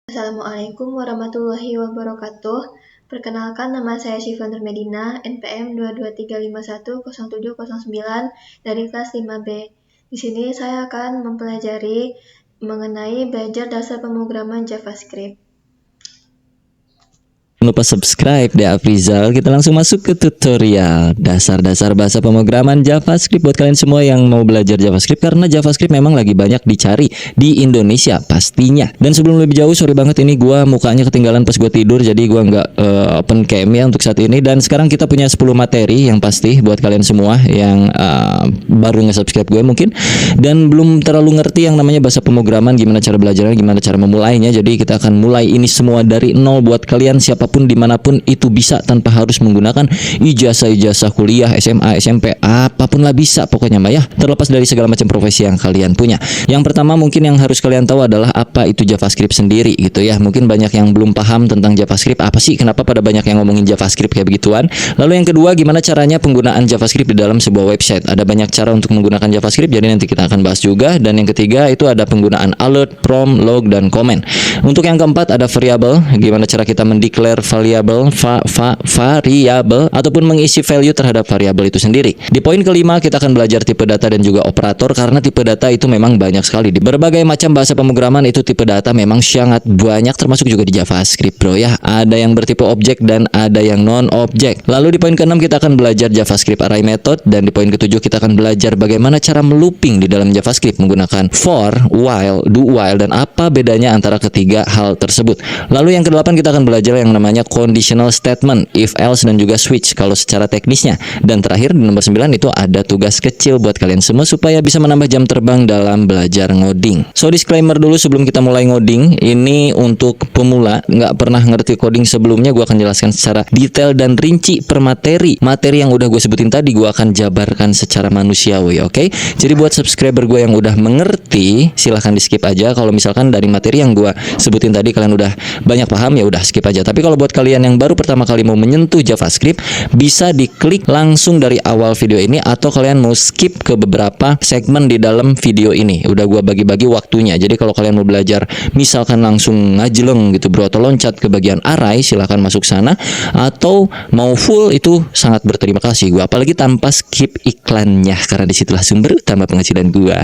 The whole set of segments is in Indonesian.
Assalamualaikum warahmatullahi wabarakatuh. Perkenalkan, nama saya Syifa Nurmedina, NPM 223510709 dari kelas 5B. Di sini saya akan mempelajari mengenai belajar dasar pemrograman JavaScript. Jangan lupa subscribe di Afrizal. Kita langsung masuk ke tutorial dasar-dasar bahasa pemrograman JavaScript buat kalian semua yang mau belajar JavaScript, karena JavaScript memang lagi banyak dicari di Indonesia pastinya. Dan sebelum lebih jauh, sorry banget ini gua mukanya ketinggalan pas gua tidur, jadi gua nggak open cam ya untuk saat ini. Dan sekarang kita punya 10 materi yang pasti buat kalian semua yang baru nge-subscribe gue mungkin dan belum terlalu ngerti yang namanya bahasa pemrograman, gimana cara belajarnya, gimana cara memulainya. Jadi kita akan mulai ini semua dari nol buat kalian siapapun dimanapun itu bisa, tanpa harus menggunakan ijazah kuliah, SMA, SMP, apapun lah bisa pokoknya mbak ya, terlepas dari segala macam profesi yang kalian punya. Yang pertama mungkin yang harus kalian tahu adalah apa itu JavaScript sendiri gitu ya. Mungkin banyak yang belum paham tentang JavaScript, apa sih, kenapa pada banyak yang ngomongin JavaScript kayak begituan. Lalu yang kedua, gimana caranya penggunaan JavaScript di dalam sebuah website. Ada banyak cara untuk menggunakan JavaScript, jadi nanti kita akan bahas juga. Dan yang ketiga itu ada penggunaan alert, prompt, log, dan comment. Untuk yang keempat ada variable, gimana cara kita mendeclare variable ataupun mengisi value terhadap variabel itu sendiri. Di poin kelima kita akan belajar tipe data dan juga operator, karena tipe data itu memang banyak sekali di berbagai macam bahasa pemrograman. Itu tipe data memang sangat banyak, termasuk juga di JavaScript bro ya. Ada yang bertipe objek dan ada yang non objek. Lalu di poin keenam kita akan belajar JavaScript array method, dan di poin ketujuh kita akan belajar bagaimana cara melooping di dalam JavaScript menggunakan for, while, do while, dan apa bedanya antara ketiga hal tersebut. Lalu yang kedelapan kita akan belajar yang namanya conditional statement, if else, dan juga switch kalau secara teknisnya. Dan terakhir di nomor 9 itu ada tugas kecil buat kalian semua supaya bisa menambah jam terbang dalam belajar ngoding. So disclaimer dulu sebelum kita mulai ngoding, ini untuk pemula, nggak pernah ngerti coding sebelumnya. Gue akan jelaskan secara detail dan rinci per materi. Materi yang udah gue sebutin tadi gue akan jabarkan secara manusiawi, oke? Jadi buat subscriber gue yang udah mengerti, silahkan di skip aja. Kalau misalkan dari materi yang gue sebutin tadi kalian udah banyak paham, ya udah skip aja. Tapi kalau buat kalian yang baru pertama kali mau menyentuh JavaScript, bisa diklik langsung dari awal video ini, atau kalian mau skip ke beberapa segmen di dalam video ini. Udah gua bagi-bagi waktunya. Jadi kalau kalian mau belajar misalkan langsung ngajeleng gitu bro, atau loncat ke bagian array, silahkan masuk sana. Atau mau full, itu sangat berterima kasih gua, apalagi tanpa skip iklannya, karena disitulah sumber utama penghasilan gua.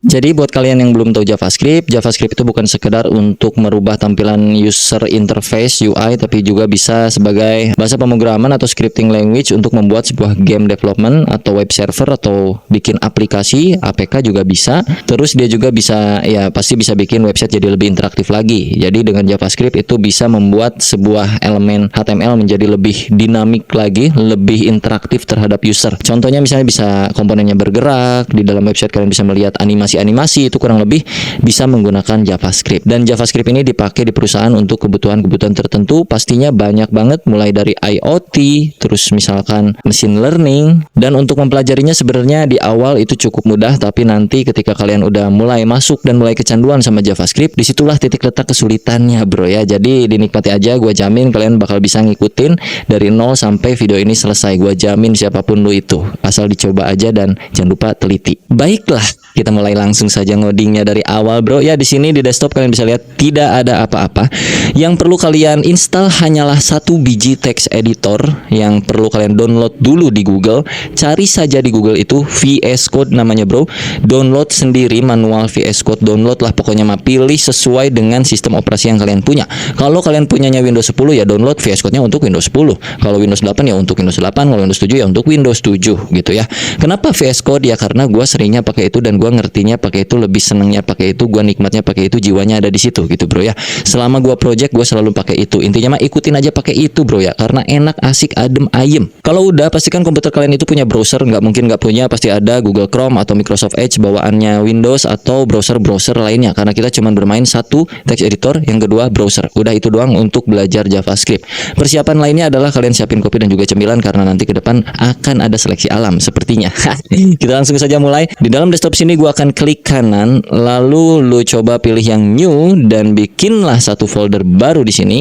Jadi buat kalian yang belum tahu JavaScript, JavaScript itu bukan sekedar untuk merubah tampilan user interface UI, tapi juga bisa sebagai bahasa pemrograman atau scripting language untuk membuat sebuah game development atau web server, atau bikin aplikasi, APK juga bisa. Terus dia juga bisa, ya pasti bisa bikin website jadi lebih interaktif lagi. Jadi dengan JavaScript itu bisa membuat sebuah elemen HTML menjadi lebih dinamik lagi, lebih interaktif terhadap user. Contohnya misalnya bisa komponennya bergerak, di dalam website kalian bisa melihat animasi, itu kurang lebih bisa menggunakan JavaScript. Dan JavaScript ini dipakai di perusahaan untuk kebutuhan-kebutuhan tertentu, pastinya banyak banget, mulai dari IoT, terus misalkan machine learning. Dan untuk mempelajarinya sebenarnya di awal itu cukup mudah, tapi nanti ketika kalian udah mulai masuk dan mulai kecanduan sama JavaScript, disitulah titik letak kesulitannya bro ya. Jadi dinikmati aja, gue jamin kalian bakal bisa ngikutin dari nol sampai video ini selesai. Gue jamin siapapun lu itu, asal dicoba aja dan jangan lupa teliti. Baiklah, kita mulai langsung saja ngodingnya dari awal bro ya. Di sini di desktop kalian bisa lihat tidak ada apa-apa. Yang perlu kalian install hanyalah satu biji text editor yang perlu kalian download dulu di Google. Cari saja di Google itu VS Code namanya bro. Download sendiri manual VS Code, download lah pokoknya mah, pilih sesuai dengan sistem operasi yang kalian punya. Kalau kalian punyanya Windows 10 ya download VS Code-nya untuk Windows 10. Kalau Windows 8 ya untuk Windows 8, kalau Windows 7 ya untuk Windows 7 gitu ya. Kenapa VS Code? Ya karena gue seringnya pakai itu dan gue ngertinya pakai itu, lebih senengnya pakai itu, gua nikmatnya pakai itu, jiwanya ada di situ gitu bro ya. Selama gua project gua selalu pakai itu. Intinya mah ikutin aja pakai itu bro ya, karena enak, asik, adem, ayem. Kalau udah pastikan komputer kalian itu punya browser, nggak mungkin nggak punya, pasti ada Google Chrome atau Microsoft Edge bawaannya Windows atau browser-browser lainnya, karena kita cuma bermain satu text editor, yang kedua browser. Udah itu doang untuk belajar JavaScript. Persiapan lainnya adalah kalian siapin kopi dan juga cemilan, karena nanti ke depan akan ada seleksi alam sepertinya. Kita langsung saja mulai. Di dalam desktop sini gua akan klik kanan, lalu lu coba pilih yang new dan bikinlah satu folder baru di sini.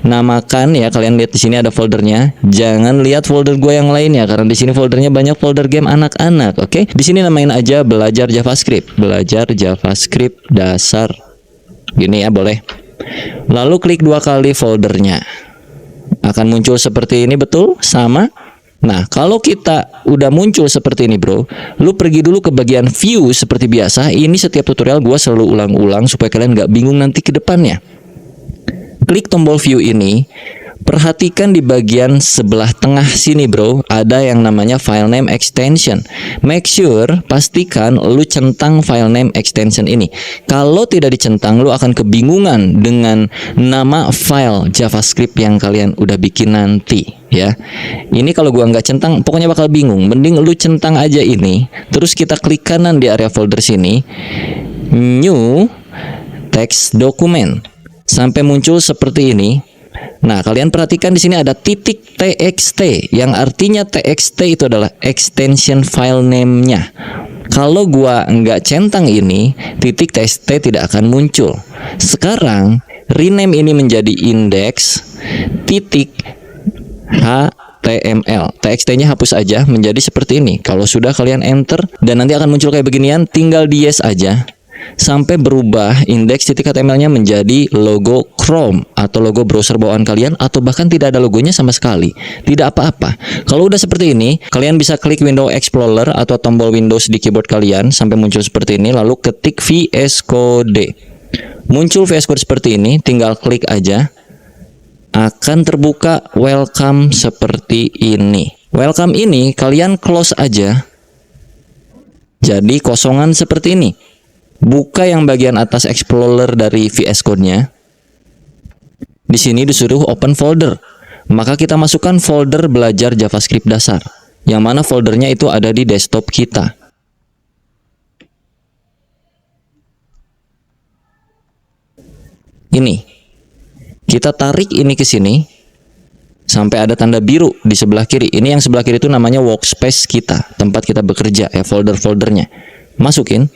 Namakan ya, kalian lihat di sini ada foldernya. Jangan lihat folder gue yang lainnya, karena di sini foldernya banyak folder game anak-anak. Oke, di sini namain aja belajar JavaScript, belajar JavaScript dasar Gini ya, boleh. Lalu klik 2 kali foldernya. Akan muncul seperti ini, betul? Sama. Nah, kalau kita udah muncul seperti ini bro, lu pergi dulu ke bagian view seperti biasa. Ini setiap tutorial gua selalu ulang-ulang supaya kalian nggak bingung nanti ke depannya. Klik tombol view ini. Perhatikan di bagian sebelah tengah sini bro, ada yang namanya file name extension. Make sure, pastikan lu centang file name extension ini. Kalau tidak dicentang, lu akan kebingungan dengan nama file JavaScript yang kalian udah bikin nanti ya. Ini kalau gua nggak centang, pokoknya bakal bingung. Mending lu centang aja ini, terus kita klik kanan di area folder sini, new text document, sampai muncul seperti ini. Nah, kalian perhatikan di sini ada titik .txt yang artinya txt itu adalah extension file name-nya. Kalau gua nggak centang ini, titik .txt tidak akan muncul. Sekarang rename ini menjadi index titik HTML. TXT-nya hapus aja menjadi seperti ini. Kalau sudah kalian enter dan nanti akan muncul kayak beginian, tinggal di yes aja. Sampai berubah index.html-nya menjadi logo Chrome atau logo browser bawaan kalian, atau bahkan tidak ada logonya sama sekali. Tidak apa-apa. Kalau udah seperti ini, kalian bisa klik Windows Explorer atau tombol Windows di keyboard kalian sampai muncul seperti ini, lalu ketik VS Code. Muncul VS Code seperti ini, tinggal klik aja. Akan terbuka welcome seperti ini. Welcome ini kalian close aja. Jadi kosongan seperti ini. Buka yang bagian atas Explorer dari VS Code-nya. Di sini disuruh open folder. Maka kita masukkan folder belajar JavaScript dasar. Yang mana foldernya itu ada di desktop kita. Ini. Kita tarik ini ke sini. Sampai ada tanda biru di sebelah kiri. Ini yang sebelah kiri itu namanya workspace kita. Tempat kita bekerja ya, folder-foldernya. Masukin.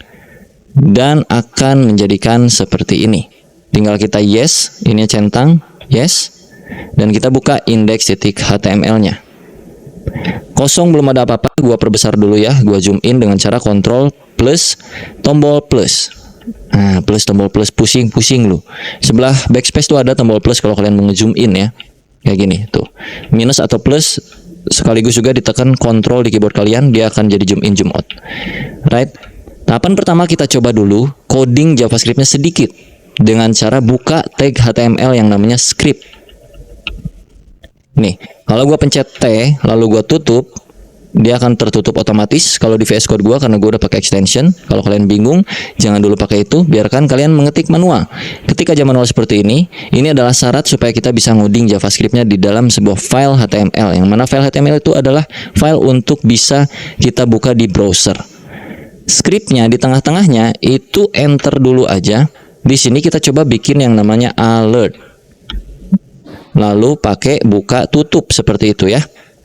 Dan akan menjadikan seperti ini. Tinggal kita yes, ini centang, yes. Dan kita buka index.html-nya. Kosong, belum ada apa-apa. Gua perbesar dulu ya. Gua zoom in dengan cara Ctrl plus tombol plus. Nah, plus tombol plus, pusing-pusing lu. Sebelah backspace tuh ada tombol plus kalau kalian mau zoom in ya. Kayak gini tuh. Minus atau plus sekaligus juga ditekan Ctrl di keyboard kalian, dia akan jadi zoom in, zoom out. Right? Tahapan pertama kita coba dulu coding JavaScript-nya sedikit dengan cara buka tag HTML yang namanya script. Nih, kalau gua pencet T lalu gua tutup, dia akan tertutup otomatis kalau di VS Code gua karena gua udah pakai extension. Kalau kalian bingung, jangan dulu pakai itu, biarkan kalian mengetik manual. Ketik aja manual seperti ini adalah syarat supaya kita bisa ngoding JavaScript-nya di dalam sebuah file HTML. Yang mana file HTML itu adalah file untuk bisa kita buka di browser. Scriptnya di tengah-tengahnya itu enter dulu aja. Di sini kita coba bikin yang namanya alert. Lalu pakai buka tutup seperti itu ya.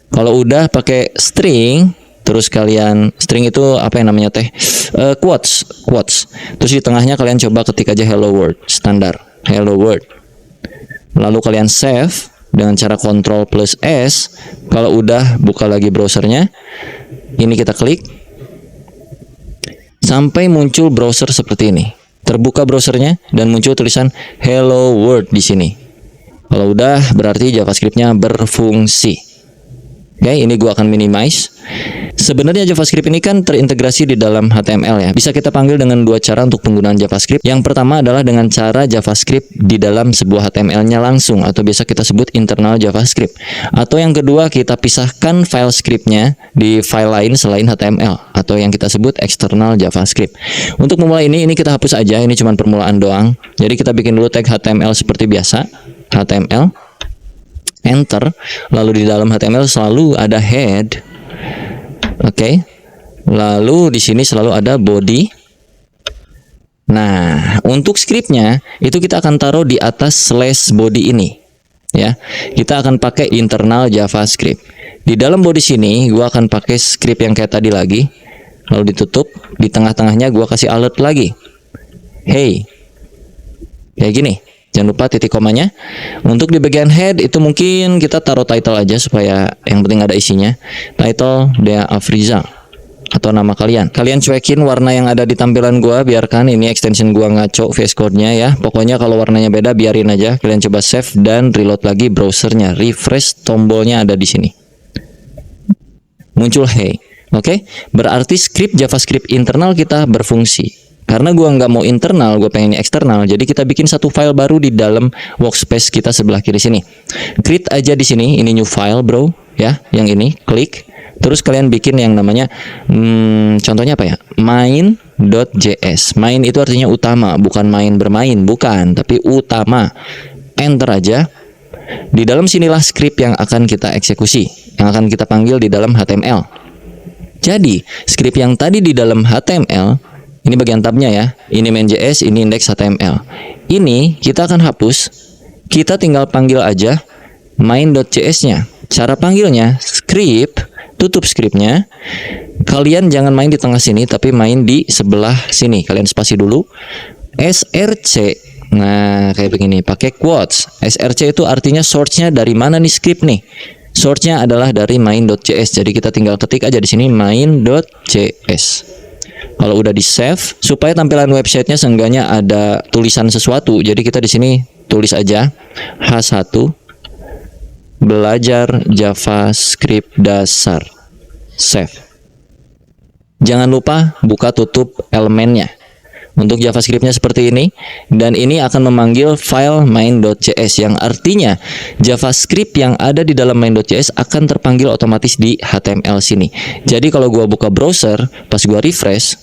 Kalau udah pakai string, terus kalian string itu apa yang namanya teh? Quotes. Terus di tengahnya kalian coba ketik aja hello world, standar hello world. Lalu kalian save dengan cara Ctrl plus S. Kalau udah buka lagi browsernya, ini kita klik sampai muncul browser seperti ini. Terbuka browsernya dan muncul tulisan hello world di sini. Kalau udah berarti JavaScript-nya berfungsi. Oke, ini gua akan minimize. Sebenarnya JavaScript ini kan terintegrasi di dalam HTML ya. Bisa kita panggil dengan dua cara untuk penggunaan JavaScript. Yang pertama adalah dengan cara JavaScript di dalam sebuah HTML-nya langsung, atau biasa kita sebut internal JavaScript. Atau yang kedua, kita pisahkan file script-nya di file lain selain HTML, atau yang kita sebut external JavaScript. Untuk memulai ini kita hapus aja. Ini cuma permulaan doang. Jadi kita bikin dulu tag HTML seperti biasa. HTML, enter, lalu di dalam HTML selalu ada head. Oke. Lalu di sini selalu ada body. Nah, untuk scriptnya itu kita akan taruh di atas slash body ini. Ya, kita akan pakai internal JavaScript. Di dalam body sini gua akan pakai script yang kayak tadi lagi. Lalu ditutup, di tengah-tengahnya gua kasih alert lagi. Hey. Kayak gini. Jangan lupa titik komanya. Untuk di bagian head itu mungkin kita taruh title aja supaya yang penting ada isinya. Title Dea Afriza. atau nama kalian. Kalian cuekin warna yang ada di tampilan gua, biarkan ini extension gua ngaco VS Code-nya ya. Pokoknya kalau warnanya beda biarin aja. Kalian coba save dan reload lagi browsernya. Refresh, tombolnya ada di sini. Muncul hey. Oke, berarti script JavaScript internal kita berfungsi. Karena gua nggak mau internal, gue pengennya eksternal. Jadi kita bikin satu file baru di dalam workspace kita sebelah kiri sini. Create aja di sini, ini new file bro, ya, yang ini, klik. Terus kalian bikin yang namanya, contohnya apa ya? Main.js. Main itu artinya utama, bukan main bermain, bukan, tapi utama. Enter aja. Di dalam sinilah script yang akan kita eksekusi, yang akan kita panggil di dalam HTML. Jadi, script yang tadi di dalam HTML, ini bagian tabnya ya, ini main.js, ini index HTML. Ini kita akan hapus, kita tinggal panggil aja main.js-nya. Cara panggilnya, script, tutup scriptnya. Kalian jangan main di tengah sini, tapi main di sebelah sini. Kalian spasi dulu. src, nah kayak begini, pakai quotes. src itu artinya source-nya dari mana nih script nih? Source-nya adalah dari main.js. Jadi kita tinggal ketik aja di sini main.js. Kalau udah di save, supaya tampilan websitenya seenggaknya ada tulisan sesuatu. Jadi kita di sini tulis aja H1 belajar JavaScript dasar. Save. Jangan lupa buka tutup elemennya. Untuk JavaScript-nya seperti ini, dan ini akan memanggil file main.js yang artinya JavaScript yang ada di dalam main.js akan terpanggil otomatis di HTML sini. Jadi kalau gua buka browser, pas gua refresh,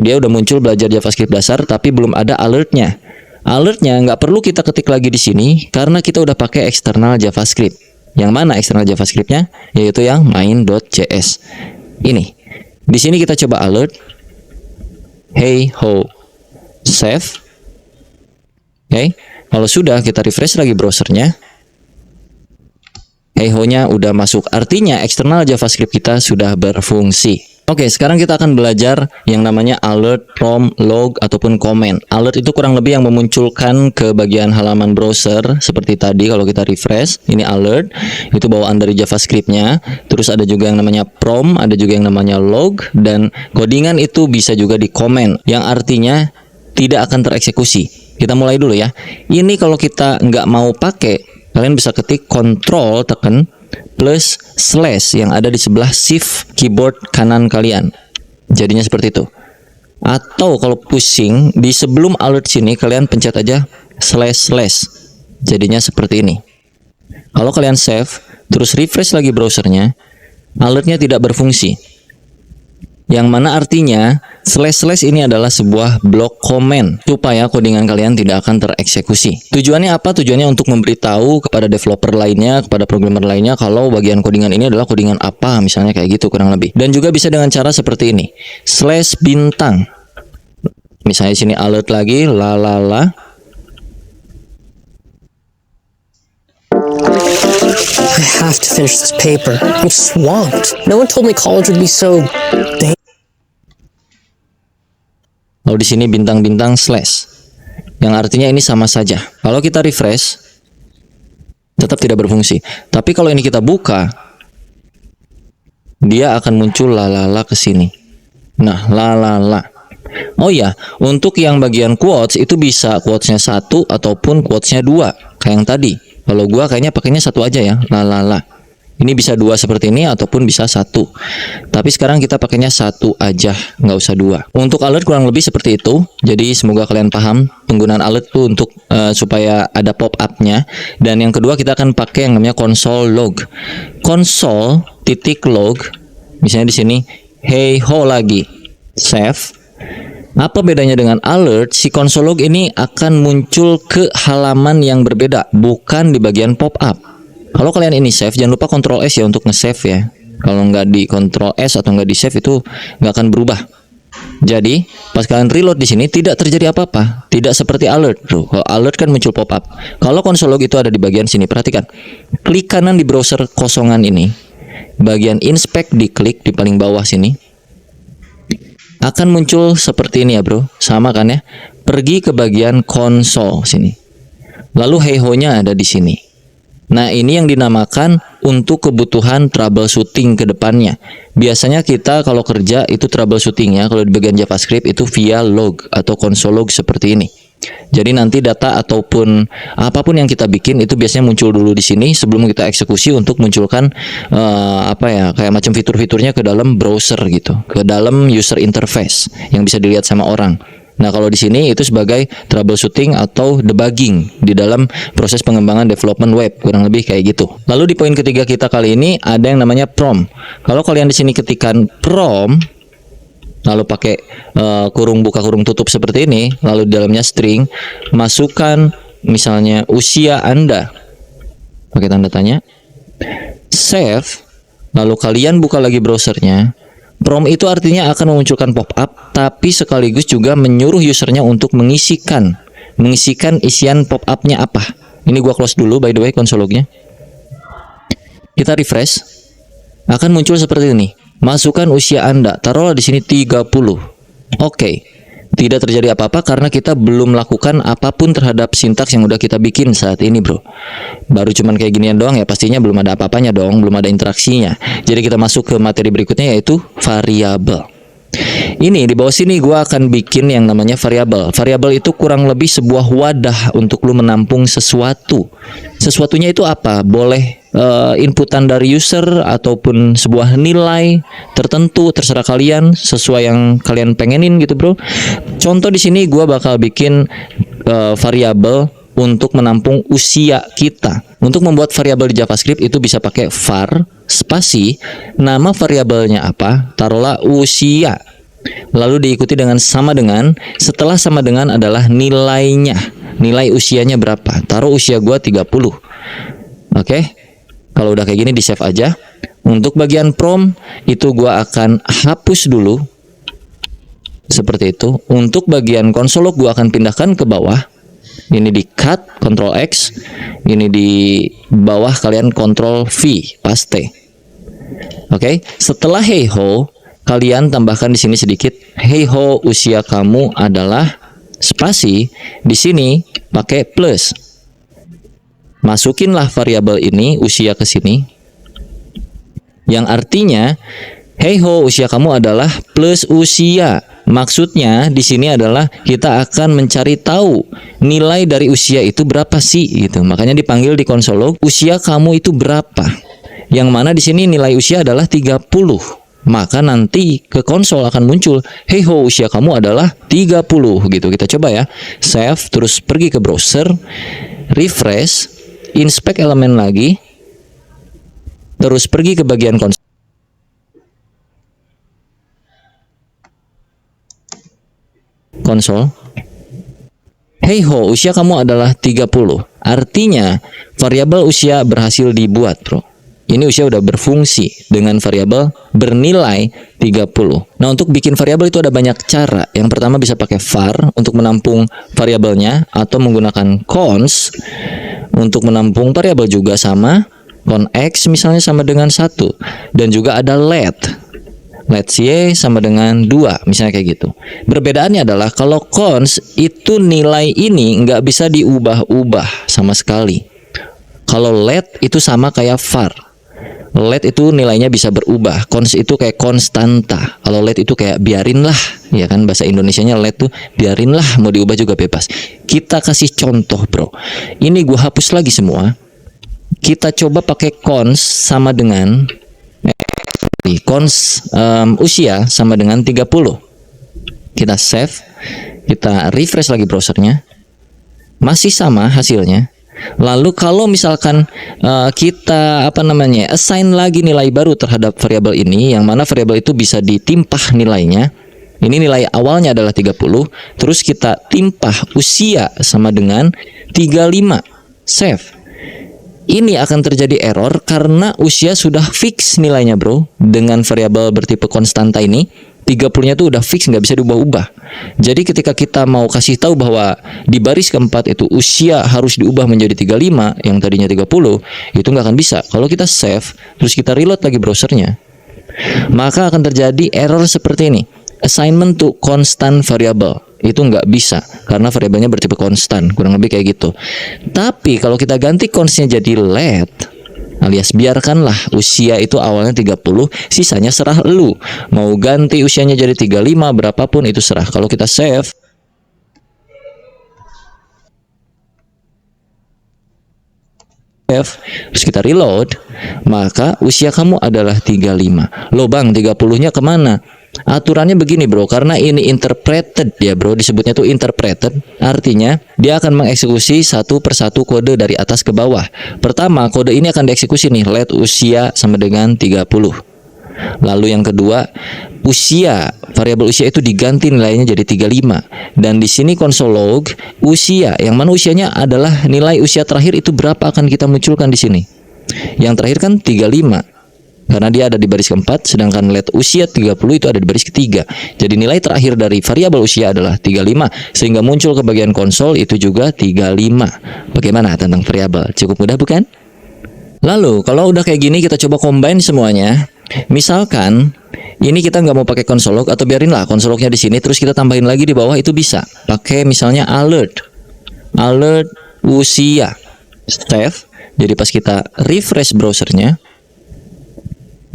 dia udah muncul belajar JavaScript dasar, tapi belum ada alertnya. Alertnya nggak perlu kita ketik lagi di sini karena kita udah pakai eksternal JavaScript. Yang mana eksternal JavaScript-nya? Yaitu yang main.js. Ini. Di sini kita coba alert. Hey ho, save. Oke, kalau sudah kita refresh lagi browsernya. Hey ho-nya udah masuk, artinya eksternal JavaScript kita sudah berfungsi. Oke, sekarang kita akan belajar yang namanya alert, prompt, log, ataupun comment. Alert itu kurang lebih yang memunculkan ke bagian halaman browser seperti tadi. Kalau kita refresh, ini alert, itu bawaan dari JavaScript-nya. Terus ada juga yang namanya prompt, ada juga yang namanya log, dan codingan itu bisa juga di comment, yang artinya tidak akan tereksekusi. Kita mulai dulu ya. Ini kalau kita nggak mau pakai, kalian bisa ketik Ctrl tekan plus slash yang ada di sebelah shift keyboard kanan kalian. Jadinya seperti itu. Atau kalau pusing, di sebelum alert sini kalian pencet aja slash slash. Jadinya seperti ini. Kalau kalian save, terus refresh lagi browsernya, alertnya tidak berfungsi. Yang mana artinya slash slash ini adalah sebuah blok comment supaya codingan kalian tidak akan tereksekusi. Tujuannya apa? Tujuannya untuk memberitahu kepada developer lainnya, kepada programmer lainnya kalau bagian codingan ini adalah codingan apa, misalnya kayak gitu kurang lebih. Dan juga bisa dengan cara seperti ini. Slash bintang. Misalnya sini alert lagi, lalala. I have to finish this paper. I'm swamped. No one told me college would be so Lalu di sini bintang-bintang slash, yang artinya ini sama saja. Kalau kita refresh, tetap tidak berfungsi. Tapi kalau ini kita buka, dia akan muncul lalala ke sini. Nah, lalala. Oh ya, untuk yang bagian quotes itu bisa quotesnya 1 ataupun quotesnya 2, kayak yang tadi. Kalau gua kayaknya pakainya 1 aja ya, lalala. Ini bisa 2 seperti ini ataupun bisa 1. Tapi sekarang kita pakainya 1 aja, nggak usah 2. Untuk alert kurang lebih seperti itu. Jadi semoga kalian paham penggunaan alert itu untuk supaya ada pop-up-nya. Dan yang kedua kita akan pakai yang namanya console log. Console titik log. Misalnya di sini hey ho lagi. Save. Apa bedanya dengan alert? Si console log ini akan muncul ke halaman yang berbeda, bukan di bagian pop-up. Kalau kalian ini save, jangan lupa Ctrl S ya untuk nge-save ya. Kalau nggak di Ctrl S atau nggak di save itu nggak akan berubah. Jadi pas kalian reload di sini tidak terjadi apa-apa, tidak seperti alert bro. Kalau alert kan muncul pop-up. Kalau console log itu ada di bagian sini, perhatikan. Klik kanan di browser kosongan ini, bagian inspect diklik di paling bawah sini, akan muncul seperti ini ya bro. Sama kan ya. Pergi ke bagian console sini. Lalu hey ho-nya ada di sini. Nah, ini yang dinamakan untuk kebutuhan troubleshooting ke depannya. Biasanya kita kalau kerja itu troubleshootingnya kalau di bagian JavaScript itu via log atau console log seperti ini. Jadi nanti data ataupun apapun yang kita bikin itu biasanya muncul dulu di sini sebelum kita eksekusi untuk munculkan kayak macam fitur-fiturnya ke dalam browser gitu, ke dalam user interface yang bisa dilihat sama orang. Nah, kalau di sini itu sebagai troubleshooting atau debugging di dalam proses pengembangan development web, kurang lebih kayak gitu. Lalu di poin ketiga kita kali ini ada yang namanya prompt. Kalau kalian di sini ketikkan prompt, lalu pakai kurung buka kurung tutup seperti ini, lalu di dalamnya string, masukkan misalnya usia Anda, pakai tanda tanya, save, lalu kalian buka lagi browsernya. Prompt itu artinya akan memunculkan pop-up, tapi sekaligus juga menyuruh usernya untuk mengisikan isian pop-up-nya apa. Ini gua close dulu by the way console log-nya. Kita refresh, akan muncul seperti ini. Masukkan usia Anda, taruhlah di sini 30. Oke. Tidak terjadi apa-apa karena kita belum melakukan apapun terhadap sintaks yang udah kita bikin saat ini, bro. Baru cuman kayak ginian doang ya, pastinya belum ada apa-apanya dong, belum ada interaksinya. Jadi kita masuk ke materi berikutnya yaitu variabel. Ini di bawah sini gua akan bikin yang namanya variabel. Variabel itu kurang lebih sebuah wadah untuk lu menampung sesuatu. Sesuatunya itu apa? Boleh inputan dari user ataupun sebuah nilai tertentu, terserah kalian sesuai yang kalian pengenin gitu, bro. Contoh di sini gua bakal bikin variabel untuk menampung usia kita. Untuk membuat variabel di JavaScript itu bisa pakai var spasi nama variabelnya apa, taruhlah usia. Lalu diikuti dengan sama dengan, setelah sama dengan adalah nilainya. Nilai usianya berapa? Taruh usia gua 30. Oke. Kalau udah kayak gini di save aja. Untuk bagian prompt itu gua akan hapus dulu. Seperti itu. Untuk bagian console log gua akan pindahkan ke bawah. Ini di cut, Ctrl X. Ini di bawah kalian Ctrl V, paste. Oke, setelah hey ho, kalian tambahkan di sini sedikit. Hey ho, usia kamu adalah spasi. Di sini pakai plus. Masukinlah variabel ini usia ke sini. Yang artinya hey ho, usia kamu adalah plus usia. Maksudnya di sini adalah kita akan mencari tahu nilai dari usia itu berapa sih gitu. Makanya dipanggil di console log usia kamu itu berapa. Yang mana di sini nilai usia adalah 30. Maka nanti ke konsol akan muncul hey ho, usia kamu adalah 30 gitu. Kita coba ya. Save, terus pergi ke browser, refresh, inspect elemen lagi, terus pergi ke bagian konsol. Hey ho, usia kamu adalah 30. Artinya variabel usia berhasil dibuat, bro. Ini usia udah berfungsi dengan variabel bernilai 30. Nah, untuk bikin variabel itu ada banyak cara. Yang pertama bisa pakai var untuk menampung variabelnya, atau menggunakan cons untuk menampung variabel juga sama. Conx misalnya sama dengan 1, dan juga ada let. Let's y sama dengan 2, misalnya kayak gitu. Perbedaannya adalah kalau cons itu nilai ini nggak bisa diubah-ubah sama sekali. Kalau let itu sama kayak var. Let itu nilainya bisa berubah. Cons itu kayak konstanta. Kalau let itu kayak biarinlah, ya kan, bahasa Indonesianya let tuh biarinlah, mau diubah juga bebas. Kita kasih contoh, bro. Ini gua hapus lagi semua. Kita coba pakai cons sama dengan cons usia sama dengan 30. Kita save, kita refresh lagi browsernya, masih sama hasilnya. Lalu kalau misalkan kita assign lagi nilai baru terhadap variabel ini, yang mana variabel itu bisa ditimpah nilainya. Ini nilai awalnya adalah 30, terus kita timpah usia sama dengan 35. Save. Ini akan terjadi error karena usia sudah fix nilainya, bro. Dengan variabel bertipe konstanta ini, 30-nya tuh udah fix, nggak bisa diubah-ubah. Jadi ketika kita mau kasih tahu bahwa di baris keempat itu usia harus diubah menjadi 35, yang tadinya 30, itu nggak akan bisa. Kalau kita save, terus kita reload lagi browsernya, maka akan terjadi error seperti ini. assignment to constant variable. Itu nggak bisa karena variabelnya bertipe konstan, kurang lebih kayak gitu. Tapi kalau kita ganti constnya jadi let, alias biarkanlah usia itu awalnya 30, sisanya serah lu. Mau ganti usianya jadi 35, berapapun itu serah. Kalau kita save, terus kita reload, maka usia kamu adalah 35. Loh bang, 30-nya kemana? Aturannya begini bro, karena ini interpreted ya bro, disebutnya tuh interpreted, artinya dia akan mengeksekusi satu persatu kode dari atas ke bawah. Pertama, kode ini akan dieksekusi nih, let usia sama dengan 30. Lalu yang kedua, usia, variabel usia itu diganti nilainya jadi 35. Dan di sini console log usia, yang mana usianya adalah nilai usia terakhir itu berapa akan kita munculkan di sini. Yang terakhir kan 35. Karena dia ada di baris keempat, sedangkan let usia 30 itu ada di baris ketiga. Jadi nilai terakhir dari variabel usia adalah 35, sehingga muncul ke bagian konsol itu juga 35. Bagaimana tentang variabel? Cukup mudah bukan? Lalu kalau udah kayak gini, kita coba combine semuanya. Misalkan ini kita nggak mau pakai console log, atau biarinlah console lognya di sini, terus kita tambahin lagi di bawah, itu bisa. Pakai misalnya alert usia, save. Jadi pas kita refresh browsernya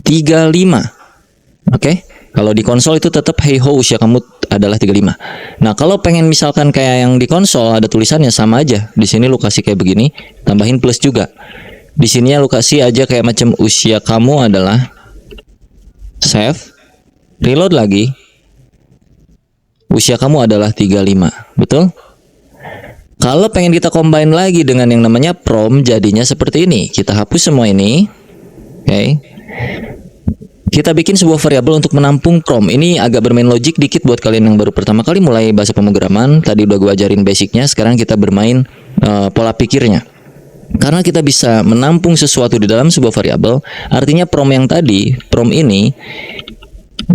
35. Oke. Kalau di konsol itu tetap hey ho usia kamu adalah 35. Nah, kalau pengen misalkan kayak yang di konsol ada tulisannya sama aja. Di sini lu kasih kayak begini, tambahin plus juga. Di sininya lu kasih aja kayak macam usia kamu adalah, save, reload lagi. Usia kamu adalah 35. Betul? Kalau pengen kita combine lagi dengan yang namanya prom, jadinya seperti ini. Kita hapus semua ini. Oke. Kita bikin sebuah variabel untuk menampung prom. Ini agak bermain logik dikit buat kalian yang baru pertama kali mulai bahasa pemrograman. Tadi udah gue ajarin basicnya, sekarang kita bermain pola pikirnya. Karena kita bisa menampung sesuatu di dalam sebuah variabel, artinya prom yang tadi, prom ini,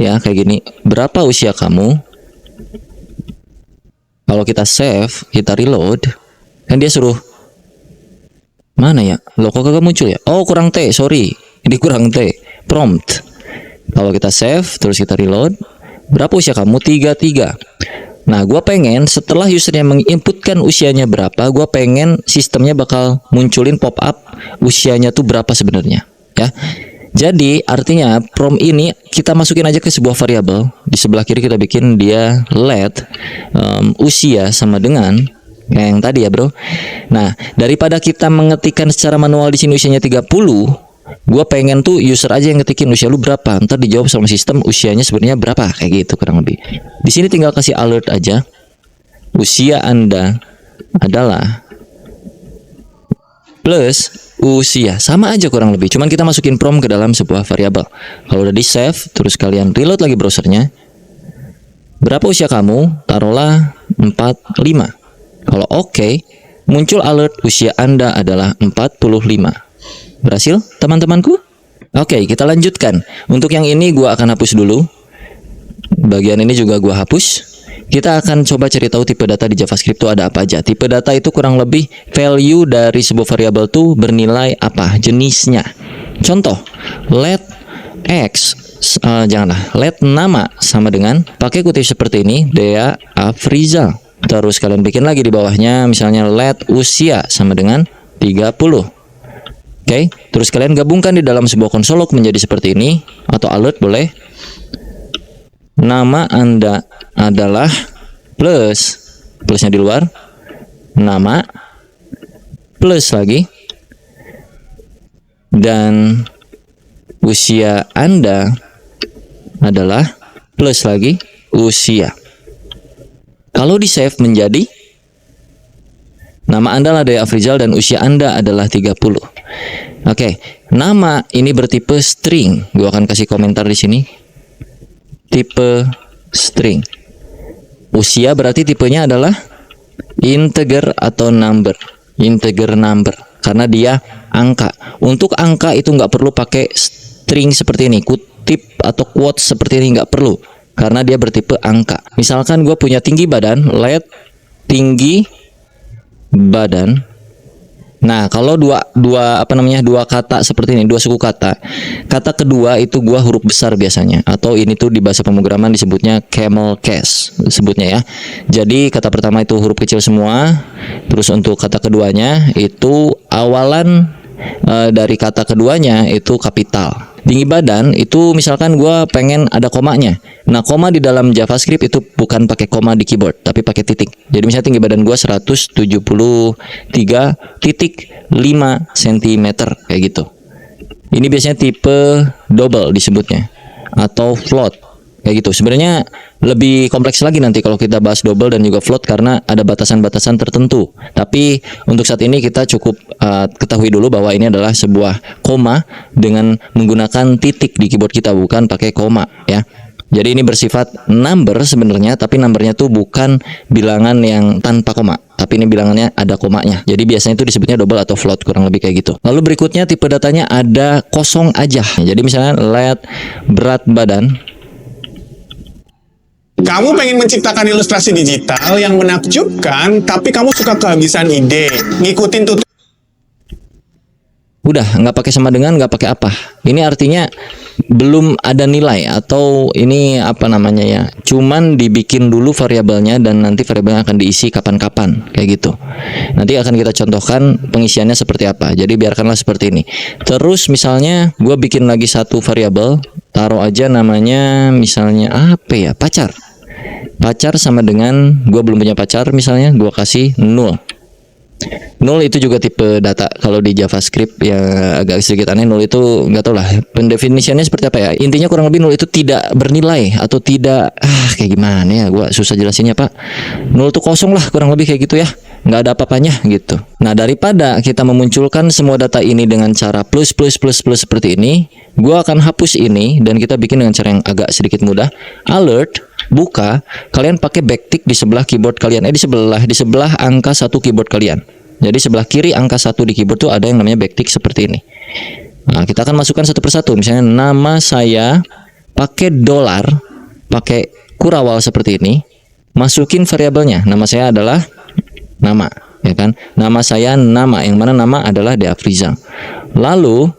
ya kayak gini, berapa usia kamu? Kalau kita save, kita reload, kan dia suruh, mana ya? Loh kok kagak muncul ya? Oh kurang T, sorry, ini kurang T, prompt. Kalau kita save, terus kita reload, berapa usia kamu? 33. Nah, gue pengen setelah usernya menginputkan usianya berapa, gue pengen sistemnya bakal munculin pop up usianya tuh berapa sebenarnya, ya. Jadi artinya prom ini kita masukin aja ke sebuah variabel. Di sebelah kiri kita bikin dia let usia sama dengan kayak yang tadi ya bro. Nah, daripada kita mengetikkan secara manual di sini usianya 30, gue pengen tuh user aja yang ngetikin usia lu berapa, ntar dijawab sama sistem usianya sebenarnya berapa, kayak gitu kurang lebih. Di sini tinggal kasih alert aja, usia Anda adalah plus usia, sama aja kurang lebih, cuman kita masukin prom ke dalam sebuah variabel. Kalau udah di save, terus kalian reload lagi browsernya, berapa usia kamu? Taruhlah 45. Kalau oke, muncul alert usia Anda adalah 45. Berhasil teman-temanku? Oke, kita lanjutkan. Untuk yang ini gua akan hapus dulu. Bagian ini juga gua hapus. Kita akan coba cari tahu tipe data di JavaScript itu ada apa aja. Tipe data itu kurang lebih value dari sebuah variabel tuh bernilai apa, jenisnya. Contoh, let x, janganlah, let nama sama dengan, pakai kutip seperti ini, Dea Afrizal. Terus kalian bikin lagi di bawahnya, misalnya let usia sama dengan 30. Oke, terus kalian gabungkan di dalam sebuah console log menjadi seperti ini, atau alert boleh. Nama Anda adalah plusnya di luar, nama plus lagi, dan usia Anda adalah plus lagi usia. Kalau di save menjadi nama Anda adalah Dea Afrizal dan usia Anda adalah 30. Oke, nama ini bertipe string. Gua akan kasih komentar di sini. Tipe string. Usia berarti tipenya adalah integer atau number. Integer number karena dia angka. Untuk angka itu nggak perlu pakai string seperti ini, kutip atau quotes seperti ini nggak perlu karena dia bertipe angka. Misalkan gue punya tinggi badan, let tinggi badan Nah, kalau dua kata seperti ini, dua suku kata. Kata kedua itu gua huruf besar biasanya, atau ini tuh di bahasa pemrograman disebutnya camel case sebutnya ya. Jadi kata pertama itu huruf kecil semua. Terus untuk kata keduanya itu awalan dari kata keduanya itu kapital. Tinggi badan itu misalkan gua pengen ada komanya. Nah, koma di dalam JavaScript itu bukan pakai koma di keyboard, tapi pakai titik. Jadi misalnya tinggi badan gua 173.5 cm kayak gitu. Ini biasanya tipe double disebutnya, atau float kayak gitu. Sebenarnya lebih kompleks lagi nanti kalau kita bahas double dan juga float karena ada batasan-batasan tertentu. Tapi untuk saat ini kita cukup ketahui dulu bahwa ini adalah sebuah koma dengan menggunakan titik di keyboard kita, bukan pakai koma ya. Jadi ini bersifat number sebenarnya, tapi numbernya tuh bukan bilangan yang tanpa koma, tapi ini bilangannya ada komanya. Jadi biasanya itu disebutnya double atau float, kurang lebih kayak gitu. Lalu berikutnya tipe datanya ada kosong aja. Jadi misalnya let berat badan. Kamu pengen menciptakan ilustrasi digital yang menakjubkan, tapi kamu suka kehabisan ide, ngikutin tutorial. Udah, nggak pakai sama dengan, nggak pakai apa. Ini artinya belum ada nilai, atau ini apa namanya ya, cuman dibikin dulu variabelnya dan nanti variabelnya akan diisi kapan-kapan kayak gitu. Nanti akan kita contohkan pengisiannya seperti apa. Jadi biarkanlah seperti ini. Terus misalnya gue bikin lagi satu variabel, taruh aja namanya misalnya apa ya, pacar. Pacar sama dengan gue belum punya pacar, misalnya gue kasih 0. 0 itu juga tipe data. Kalau di JavaScript yang agak sedikit aneh, 0 itu nggak tahu lah pendefinisiannya seperti apa ya. Intinya kurang lebih 0 itu tidak bernilai atau tidak kayak gimana ya, gua susah jelasinnya Pak. 0 itu kosong lah, kurang lebih kayak gitu ya, nggak ada apa-apanya gitu. Nah, daripada kita memunculkan semua data ini dengan cara plus seperti ini, gua akan hapus ini dan kita bikin dengan cara yang agak sedikit mudah. Alert, buka, kalian pakai backtick di sebelah keyboard kalian, di sebelah angka 1 keyboard kalian. Jadi sebelah kiri angka 1 di keyboard tuh ada yang namanya backtick seperti ini. Nah, kita akan masukkan satu persatu. Misalnya nama saya pakai $, pakai kurawal seperti ini. Masukin variabelnya. Nama saya adalah nama, ya kan? Nama saya nama, yang mana nama adalah Deafriza. Lalu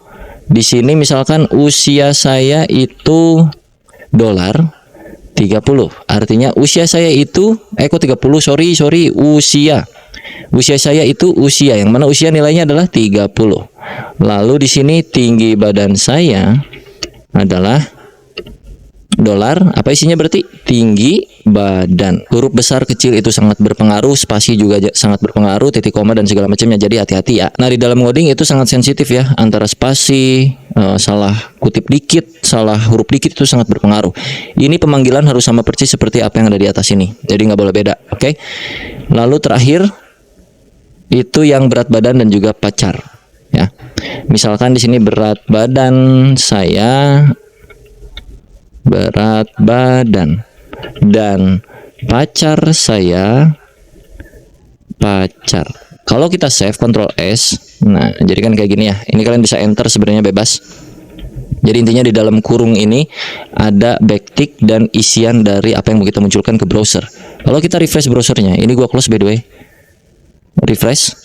di sini misalkan usia saya itu $30. Artinya usia saya itu kok 30, sorry, usia saya itu usia, yang mana usia nilainya adalah 30. Lalu di sini tinggi badan saya adalah $, apa isinya berarti tinggi badan. Huruf besar kecil itu sangat berpengaruh, spasi juga sangat berpengaruh, titik koma dan segala macamnya, jadi hati-hati ya. Nah, di dalam ngoding itu sangat sensitif ya, antara spasi, salah kutip dikit, salah huruf dikit itu sangat berpengaruh. Ini pemanggilan harus sama persis seperti apa yang ada di atas ini, jadi nggak boleh beda, oke? Lalu terakhir itu yang berat badan dan juga pacar ya. Misalkan di sini berat badan saya, berat badan, dan pacar saya pacar. Kalau kita save Ctrl S, nah jadi kan kayak gini ya. Ini kalian bisa enter sebenarnya bebas. Jadi intinya di dalam kurung ini ada backtick dan isian dari apa yang mau kita munculkan ke browser. Kalau kita refresh browsernya, ini gua close by the way. Refresh,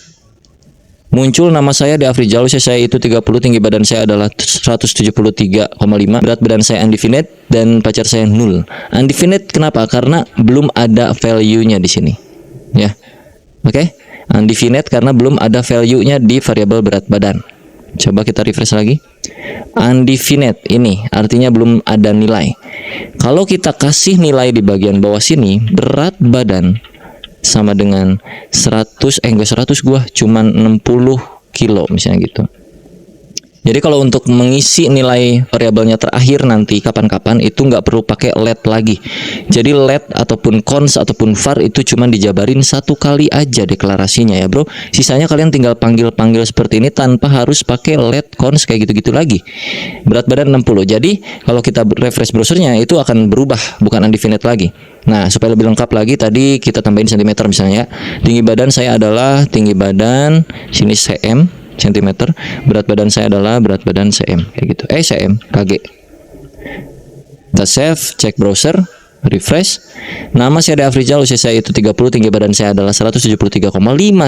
muncul nama saya Deafriza, usia saya itu 30, tinggi badan saya adalah 173,5, berat badan saya undefinite, dan pacar saya 0. Undefinite kenapa? Karena belum ada value-nya di sini ya. Oke, undefinite karena belum ada value-nya di variabel berat badan. Coba kita refresh lagi. Undefinite ini artinya belum ada nilai. Kalau kita kasih nilai di bagian bawah sini, berat badan sama dengan 100, gua cuman 60 kilo misalnya gitu. Jadi kalau untuk mengisi nilai variabelnya terakhir nanti kapan-kapan itu nggak perlu pakai let lagi. Jadi let ataupun cons ataupun var itu cuman dijabarin satu kali aja deklarasinya ya bro. Sisanya kalian tinggal panggil-panggil seperti ini tanpa harus pakai let cons kayak gitu-gitu lagi. Berat badan 60. Jadi kalau kita refresh browsernya itu akan berubah, bukan undefinite lagi. Nah, supaya lebih lengkap lagi tadi kita tambahin cm misalnya ya. Tinggi badan saya adalah tinggi badan, sini cm, centimeter, berat badan saya adalah berat badan cm kayak gitu. Cm kg. Kita save, cek browser. refresh. Nama saya Ade Afrizal, usia saya itu 30, tinggi badan saya adalah 173,5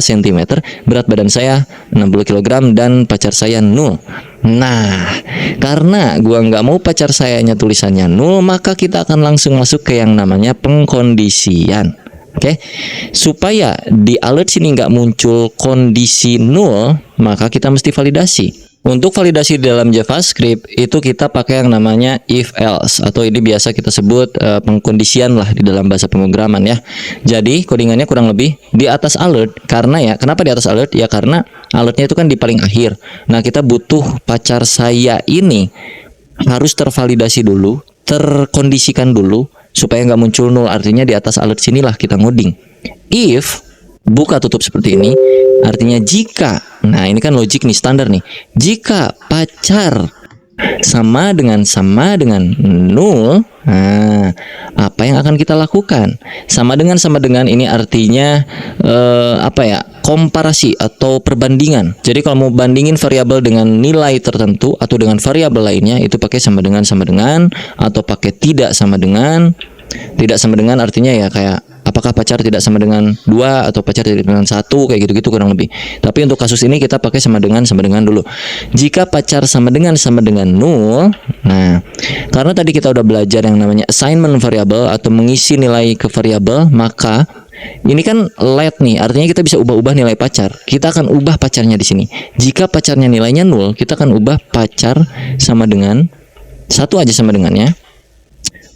cm, berat badan saya 60 kg, dan pacar saya 0. Nah, karena gua nggak mau pacar sayanya tulisannya 0, maka kita akan langsung masuk ke yang namanya pengkondisian. Oke, supaya di alert sini nggak muncul kondisi 0, maka kita mesti validasi. Untuk validasi dalam JavaScript itu kita pakai yang namanya if else, atau ini biasa kita sebut pengkondisian lah di dalam bahasa pemrograman ya. Jadi codingannya kurang lebih di atas alert. Karena ya, kenapa di atas alert? Ya karena alertnya itu kan di paling akhir. Nah, kita butuh pacar saya ini harus tervalidasi dulu, terkondisikan dulu supaya nggak muncul 0. Artinya di atas alert sinilah kita ngoding. If buka tutup seperti ini, artinya jika, nah ini kan logik nih, standar nih, jika pacar sama dengan 0, nah apa yang akan kita lakukan? Sama dengan ini artinya apa ya, komparasi atau perbandingan. Jadi kalau mau bandingin variabel dengan nilai tertentu atau dengan variabel lainnya, itu pakai sama dengan, atau pakai tidak sama dengan. Tidak sama dengan artinya ya kayak apakah pacar tidak sama dengan 2 atau pacar tidak dengan 1, kayak gitu-gitu kurang lebih. Tapi untuk kasus ini kita pakai sama dengan dulu. Jika pacar sama dengan 0, nah karena tadi kita udah belajar yang namanya assignment variable atau mengisi nilai ke variabel, maka ini kan let nih, artinya kita bisa ubah-ubah nilai pacar. Kita akan ubah pacarnya di sini. Jika pacarnya nilainya 0, kita akan ubah pacar sama dengan 1 aja sama dengannya,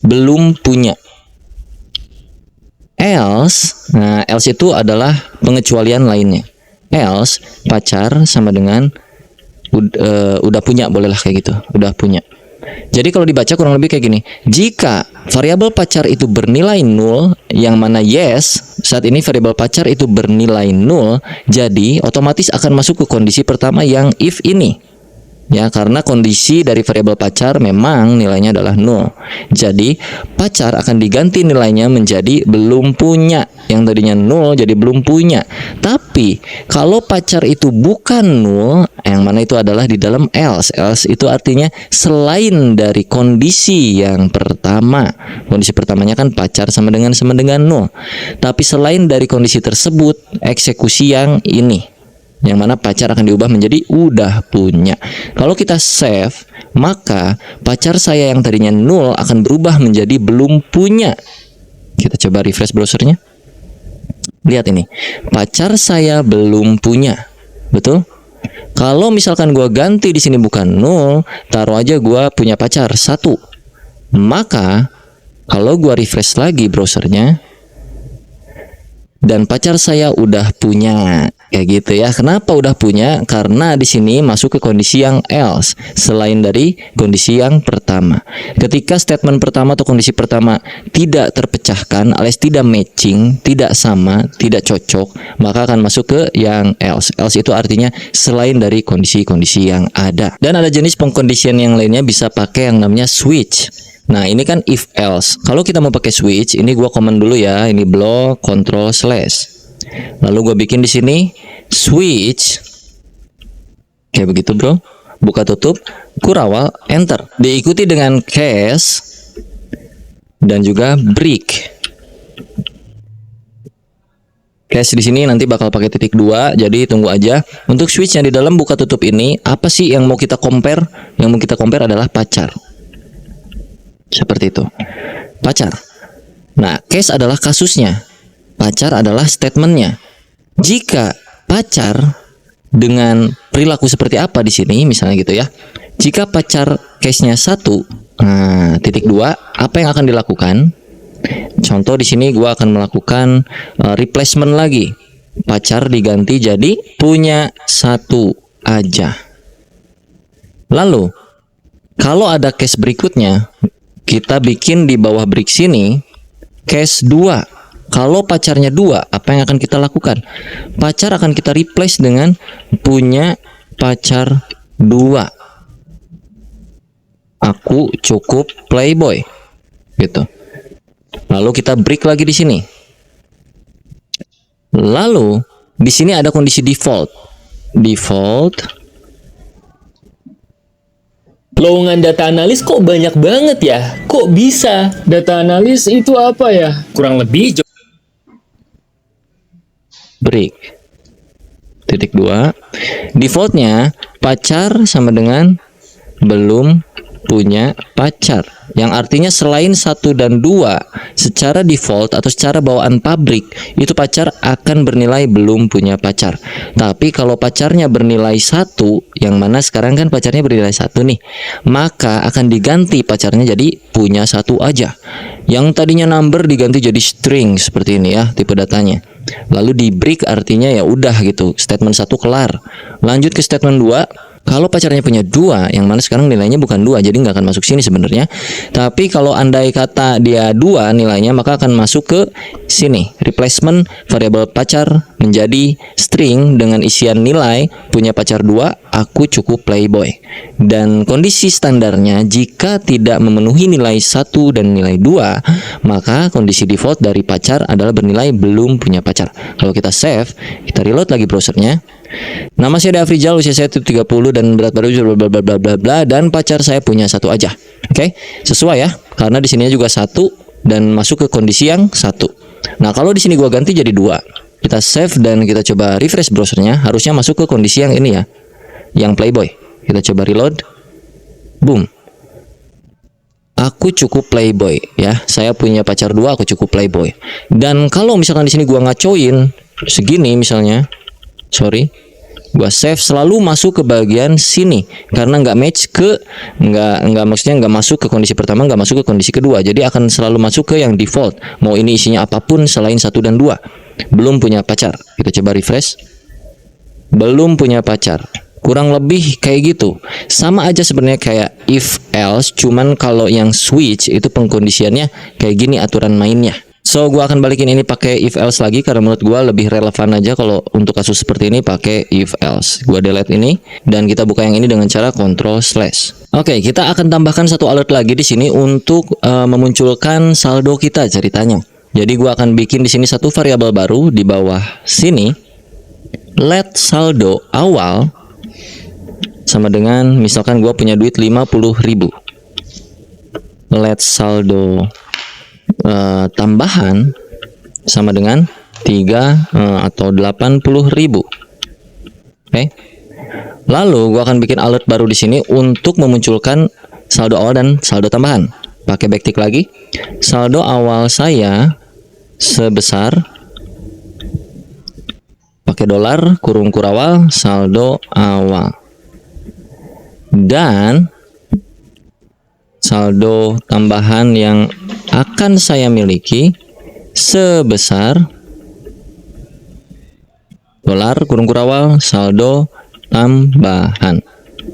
belum punya. Else, nah else itu adalah pengecualian lainnya. Else pacar sama dengan udah punya, bolehlah kayak gitu, udah punya. Jadi kalau dibaca kurang lebih kayak gini. Jika variabel pacar itu bernilai 0, yang mana yes, saat ini variabel pacar itu bernilai 0, jadi otomatis akan masuk ke kondisi pertama yang if ini. Ya, karena kondisi dari variabel pacar memang nilainya adalah 0. Jadi pacar akan diganti nilainya menjadi belum punya. Yang tadinya 0 jadi belum punya. Tapi kalau pacar itu bukan 0, yang mana itu adalah di dalam else. Else itu artinya selain dari kondisi yang pertama. Kondisi pertamanya kan pacar sama dengan 0. Tapi selain dari kondisi tersebut, eksekusi yang ini, yang mana pacar akan diubah menjadi udah punya. Kalau kita save, maka pacar saya yang tadinya 0 akan berubah menjadi belum punya. Kita coba refresh browsernya. Lihat ini, pacar saya belum punya, betul? Kalau misalkan gua ganti di sini bukan 0, taruh aja gua punya pacar 1. Maka kalau gua refresh lagi browsernya, dan pacar saya udah punya, kayak gitu ya. Kenapa udah punya? Karena di sini masuk ke kondisi yang else, selain dari kondisi yang pertama. Ketika statement pertama atau kondisi pertama tidak terpecahkan, alias tidak matching, tidak sama, tidak cocok, maka akan masuk ke yang else. Else itu artinya selain dari kondisi-kondisi yang ada. Dan ada jenis pengkondisian yang lainnya, bisa pakai yang namanya switch. Nah, ini kan if else. Kalau kita mau pakai switch, ini gua komen dulu ya. Ini block control slash. Lalu gua bikin di sini switch. Kayak begitu, bro. Buka tutup, kurawal, enter. Diikuti dengan case dan juga break. Case di sini nanti bakal pakai titik 2, jadi tunggu aja. Untuk switch yang di dalam buka tutup ini, apa sih yang mau kita compare? Yang mau kita compare adalah pacar. Seperti itu, pacar. Nah, case adalah kasusnya, pacar adalah statementnya. Jika pacar dengan perilaku seperti apa di sini, misalnya gitu ya. Jika pacar case-nya 1, nah titik 2, apa yang akan dilakukan? Contoh di sini gua akan melakukan replacement lagi. Pacar diganti jadi punya 1 aja. Lalu kalau ada case berikutnya, kita bikin di bawah break sini case 2. Kalau pacarnya 2, apa yang akan kita lakukan? Pacar akan kita replace dengan punya pacar 2. Aku cukup playboy. Gitu. Lalu kita break lagi di sini. Lalu di sini ada kondisi default. Default Lowongan data analis kok banyak banget ya? Kok bisa? Data analis itu apa ya? Kurang lebih break. Titik 2. Defaultnya pacar sama dengan belum punya pacar, yang artinya selain 1 dan 2 secara default atau secara bawaan pabrik itu pacar akan bernilai belum punya pacar. Tapi kalau pacarnya bernilai 1, yang mana sekarang kan pacarnya bernilai 1 nih, maka akan diganti pacarnya jadi punya 1 aja. Yang tadinya number diganti jadi string seperti ini ya tipe datanya. Lalu di break artinya ya udah gitu, statement 1 kelar. Lanjut ke statement 2. Kalau pacarnya punya 2, yang mana sekarang nilainya bukan 2, jadi nggak akan masuk sini sebenarnya. Tapi kalau andai kata dia 2 nilainya, maka akan masuk ke sini. Replacement variabel pacar menjadi string dengan isian nilai punya pacar 2, aku cukup playboy. Dan kondisi standarnya jika tidak memenuhi nilai 1 dan nilai 2, maka kondisi default dari pacar adalah bernilai belum punya pacar. Kalau kita save, kita reload lagi browsernya. Nama saya Afrizal, usia saya 30 dan berat badan bla bla bla bla bla, dan pacar saya punya 1 aja. Oke, sesuai ya, karena di sini juga 1 dan masuk ke kondisi yang 1. Nah, kalau di sini gua ganti jadi 2. Kita save dan kita coba refresh browsernya, harusnya masuk ke kondisi yang ini ya, yang playboy. Kita coba reload. Boom. Aku cukup playboy ya. Saya punya pacar 2, aku cukup playboy. Dan kalau misalkan di sini gua ngacoin segini misalnya, sorry, gua save, selalu masuk ke bagian sini karena nggak match ke maksudnya nggak masuk ke kondisi pertama, nggak masuk ke kondisi kedua, jadi akan selalu masuk ke yang default, mau ini isinya apapun selain 1 dan 2. Belum punya pacar, kita coba refresh. Belum punya pacar, kurang lebih kayak gitu, sama aja sebenarnya kayak if else, cuman kalau yang switch itu pengkondisiannya kayak gini aturan mainnya. So, gua akan balikin ini pakai if else lagi karena menurut gua lebih relevan aja kalau untuk kasus seperti ini pakai if else. Gua delete ini dan kita buka yang ini dengan cara Ctrl/. Oke, kita akan tambahkan 1 alert lagi di sini untuk memunculkan saldo kita ceritanya. Jadi gua akan bikin di sini 1 variabel baru di bawah sini. Let saldo awal sama dengan misalkan gua punya duit 50.000. Let saldo tambahan sama dengan 3 atau 80.000. Oke. Lalu gua akan bikin alert baru di sini untuk memunculkan saldo awal dan saldo tambahan. Pakai backtick lagi. Saldo awal saya sebesar, pakai dolar kurung kurawal saldo awal, dan saldo tambahan yang akan saya miliki sebesar dolar kurung kurawal saldo tambahan.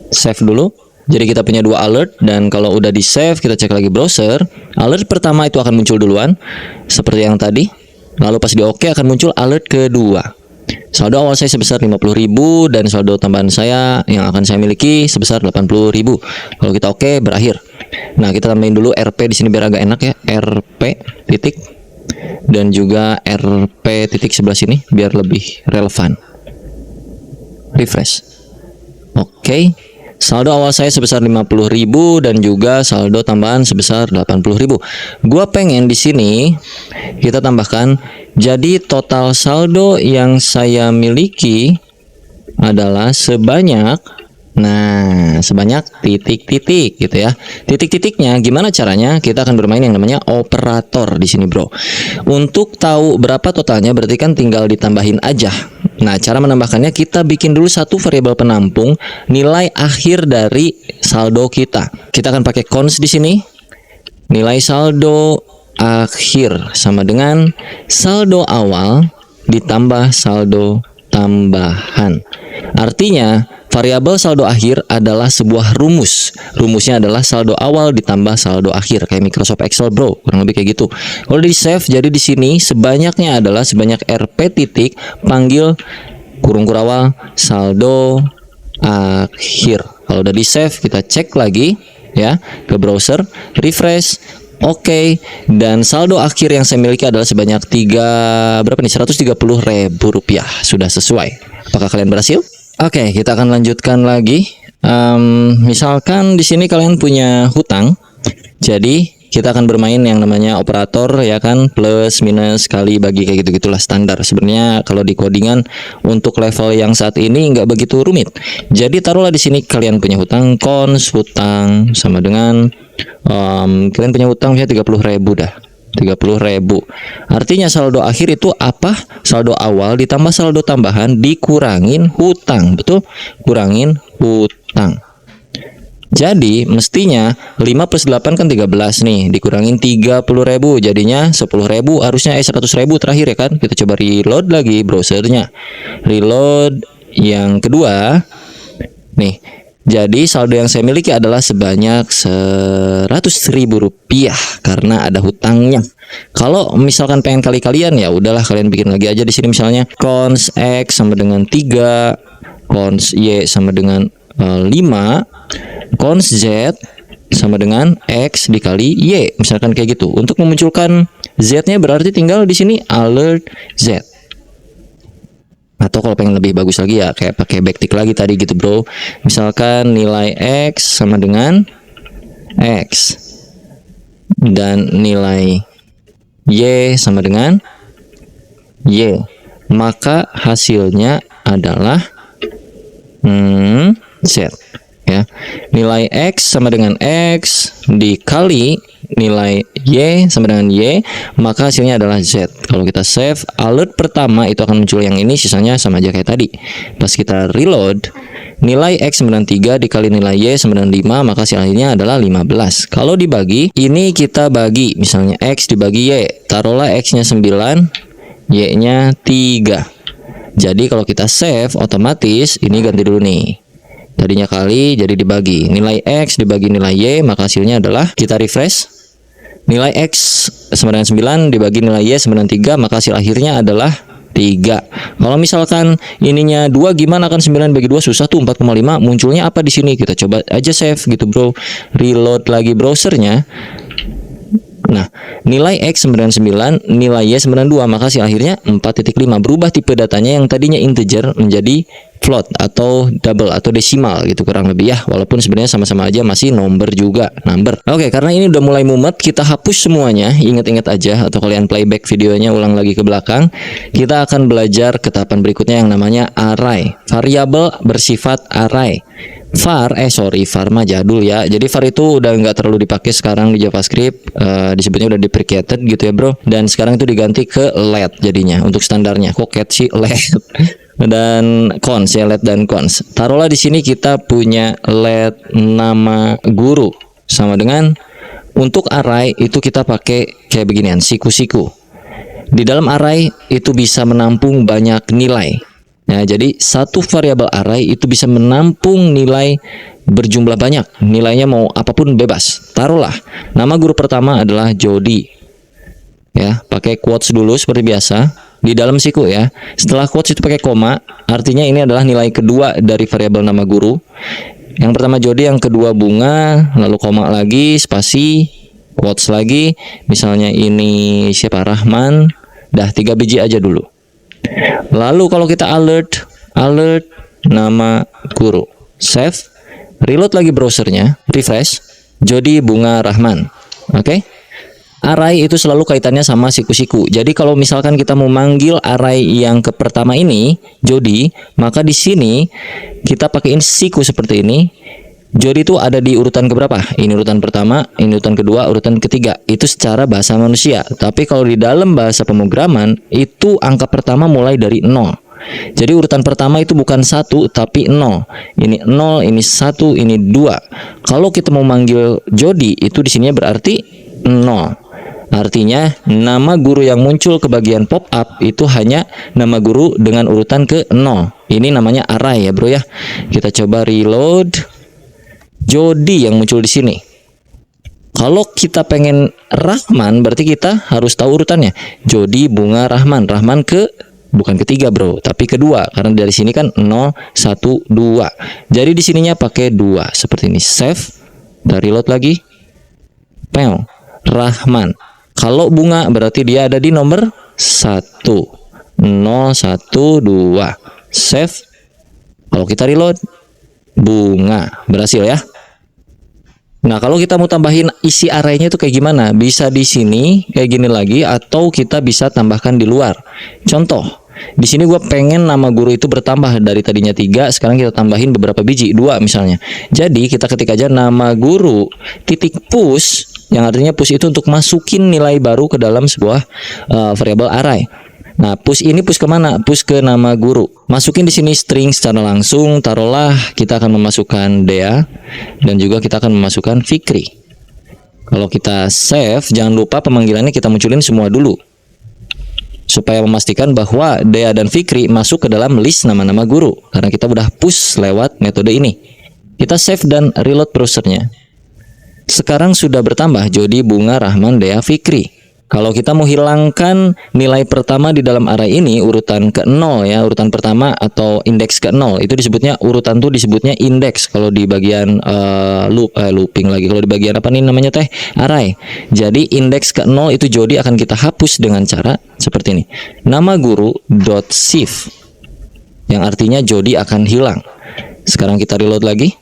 Save dulu. Jadi kita punya 2 alert, dan kalau udah di save kita cek lagi browser. Alert pertama itu akan muncul duluan seperti yang tadi. Lalu pas di OK akan muncul alert kedua. Saldo awal saya sebesar 50.000 dan saldo tambahan saya yang akan saya miliki sebesar 80.000. Kalau kita OK berakhir. Nah, kita tambahin dulu RP di sini biar agak enak ya. RP titik dan juga RP titik sebelah sini biar lebih relevan. Refresh. Oke. Saldo awal saya sebesar 50.000 dan juga saldo tambahan sebesar 80.000. Gua pengen di sini kita tambahkan jadi total saldo yang saya miliki adalah sebanyak, sebanyak titik-titik gitu ya. Titik-titiknya gimana caranya? Kita akan bermain yang namanya operator di sini, bro. Untuk tahu berapa totalnya berarti kan tinggal ditambahin aja. Nah, cara menambahkannya kita bikin dulu 1 variabel penampung nilai akhir dari saldo kita. Kita akan pakai cons di sini. Nilai saldo akhir sama dengan saldo awal ditambah saldo tambahan. Artinya variabel saldo akhir adalah sebuah rumus. Rumusnya adalah saldo awal ditambah saldo akhir, kayak Microsoft Excel, bro. Kurang lebih kayak gitu. Kalau di save, jadi di sini sebanyaknya adalah sebanyak RP titik panggil kurung kurawal saldo akhir. Kalau udah di save, kita cek lagi ya ke browser, refresh. Oke, dan saldo akhir yang saya miliki adalah sebanyak 130.000 rupiah. Sudah sesuai. Apakah kalian berhasil? Oke, kita akan lanjutkan lagi. Misalkan di sini kalian punya hutang, jadi kita akan bermain yang namanya operator ya kan, plus minus kali bagi kayak gitu-gitulah standar. Sebenarnya kalau di codingan untuk level yang saat ini nggak begitu rumit. Jadi taruhlah di sini kalian punya hutang, cons hutang sama dengan kalian punya hutang ya 30.000 dah. 30.000. Artinya saldo akhir itu apa? Saldo awal ditambah saldo tambahan dikurangin hutang. Betul? Kurangin hutang. Jadi mestinya 5 plus 8 kan 13 nih, dikurangin 30.000 jadinya 10.000, harusnya 100.000 terakhir ya kan. Kita coba reload lagi browsernya. Reload yang kedua. Nih, jadi saldo yang saya miliki adalah sebanyak 100.000 rupiah karena ada hutangnya. Kalau misalkan pengen kali-kalian ya udahlah kalian bikin lagi aja di sini misalnya cons X sama dengan 3, cons Y sama dengan 5, cons Z sama dengan X dikali Y, misalkan kayak gitu. Untuk memunculkan Z-nya berarti tinggal di sini alert Z. Atau kalau pengen lebih bagus lagi ya kayak pakai backtick lagi tadi gitu bro. Misalkan nilai X sama dengan X dan nilai Y sama dengan Y, maka hasilnya adalah Z ya. Nilai X sama dengan X dikali nilai Y sama dengan Y, maka hasilnya adalah Z. Kalau kita save, alert pertama itu akan muncul yang ini, sisanya sama aja kayak tadi. Pas kita reload, nilai X sama dengan 3 dikali nilai Y sama dengan 5, maka hasilnya adalah 15. Kalau dibagi, ini kita bagi, misalnya X dibagi Y, taruhlah X-nya 9, Y-nya 3. Jadi kalau kita save, otomatis ini ganti dulu nih. Tadinya kali jadi dibagi. Nilai X dibagi nilai Y, maka hasilnya adalah, kita refresh, nilai X sama dengan 9 dibagi nilai Y sama dengan 3, maka hasil akhirnya adalah 3. Kalau misalkan ininya 2, gimana kan 9 bagi 2 susah tuh, 4,5. Munculnya apa di sini? Kita coba aja save gitu bro. Reload lagi browsernya. Nah, nilai X sama dengan 9, nilai Y sama dengan 2, maka hasil akhirnya 4,5. Berubah tipe datanya yang tadinya integer menjadi float atau double atau desimal gitu kurang lebih ya, walaupun sebenarnya sama-sama aja masih number juga, number. Oke, karena ini udah mulai mumet, kita hapus semuanya, ingat-ingat aja, atau kalian playback videonya ulang lagi ke belakang. Kita akan belajar ke tahapan berikutnya yang namanya array, variabel bersifat array. var mah jadul ya, jadi var itu udah nggak terlalu dipakai sekarang di JavaScript, disebutnya udah deprecated gitu ya bro, dan sekarang itu diganti ke let jadinya untuk standarnya. Kok cat sih, let dan cons ya, let dan cons. Taruhlah di sini kita punya let nama guru sama dengan, untuk array itu kita pakai kayak beginian, siku-siku. Di dalam array itu bisa menampung banyak nilai. Nah, jadi satu variabel array itu bisa menampung nilai berjumlah banyak. Nilainya mau apapun bebas. Taruhlah nama guru pertama adalah Jody. Ya, pakai quotes dulu seperti biasa di dalam siku ya. Setelah quotes itu pakai koma, artinya ini adalah nilai kedua dari variabel nama guru. Yang pertama Jody, yang kedua bunga, lalu koma lagi, spasi, quotes lagi. Misalnya ini siapa? Rahman. Dah 3 biji aja dulu. Lalu kalau kita alert nama guru, save, reload lagi browsernya, refresh, Jody bunga Rahman. Oke. Array itu selalu kaitannya sama siku-siku. Jadi kalau misalkan kita mau manggil array yang ke pertama ini, Jody, maka di sini kita pakaiin siku seperti ini. Jody itu ada di urutan keberapa? Ini urutan pertama, ini urutan kedua, urutan ketiga. Itu secara bahasa manusia. Tapi kalau di dalam bahasa pemrograman, itu angka pertama mulai dari 0. Jadi urutan pertama itu bukan 1 tapi 0. Ini 0, ini 1, ini 2. Kalau kita mau manggil Jody, itu di sini berarti 0. Artinya nama guru yang muncul ke bagian pop up itu hanya nama guru dengan urutan ke 0. Ini namanya array ya bro ya. Kita coba reload. Jody yang muncul di sini. Kalau kita pengen Rahman, berarti kita harus tahu urutannya. Jody bunga Rahman. Rahman ke, bukan ketiga bro, tapi kedua, karena dari sini kan 0, 1, 2. Jadi di sininya pakai 2 seperti ini. Save, dan reload lagi. Pel, Rahman. Kalau bunga berarti dia ada di nomor 1. 0, 1, 2. Save. Kalau kita reload, bunga. Berhasil ya. Nah, kalau kita mau tambahin isi arraynya itu kayak gimana? Bisa di sini kayak gini lagi, atau kita bisa tambahkan di luar. Contoh, di sini gue pengen nama guru itu bertambah dari tadinya 3, sekarang kita tambahin beberapa biji, 2 misalnya. Jadi kita ketik aja nama guru titik push, yang artinya push itu untuk masukin nilai baru ke dalam sebuah variabel array. Nah, push ini push kemana? Push ke nama guru. Masukin di sini string secara langsung. Taruhlah kita akan memasukkan Dea dan juga kita akan memasukkan Fikri. Kalau kita save, jangan lupa pemanggilannya kita munculin semua dulu, supaya memastikan bahwa Dea dan Fikri masuk ke dalam list nama-nama guru, karena kita udah push lewat metode ini. Kita save dan reload browsernya. Sekarang sudah bertambah Jody, Bunga, Rahman, Dea, Fikri. Kalau kita mau hilangkan nilai pertama di dalam array ini, urutan ke-0 ya, urutan pertama atau indeks ke-0, itu disebutnya, urutan tuh disebutnya indeks kalau di bagian looping lagi. Kalau di bagian apa nih namanya teh? Array. Jadi indeks ke-0 itu Jody akan kita hapus dengan cara seperti ini. Nama guru .shift, yang artinya Jody akan hilang. Sekarang kita reload lagi.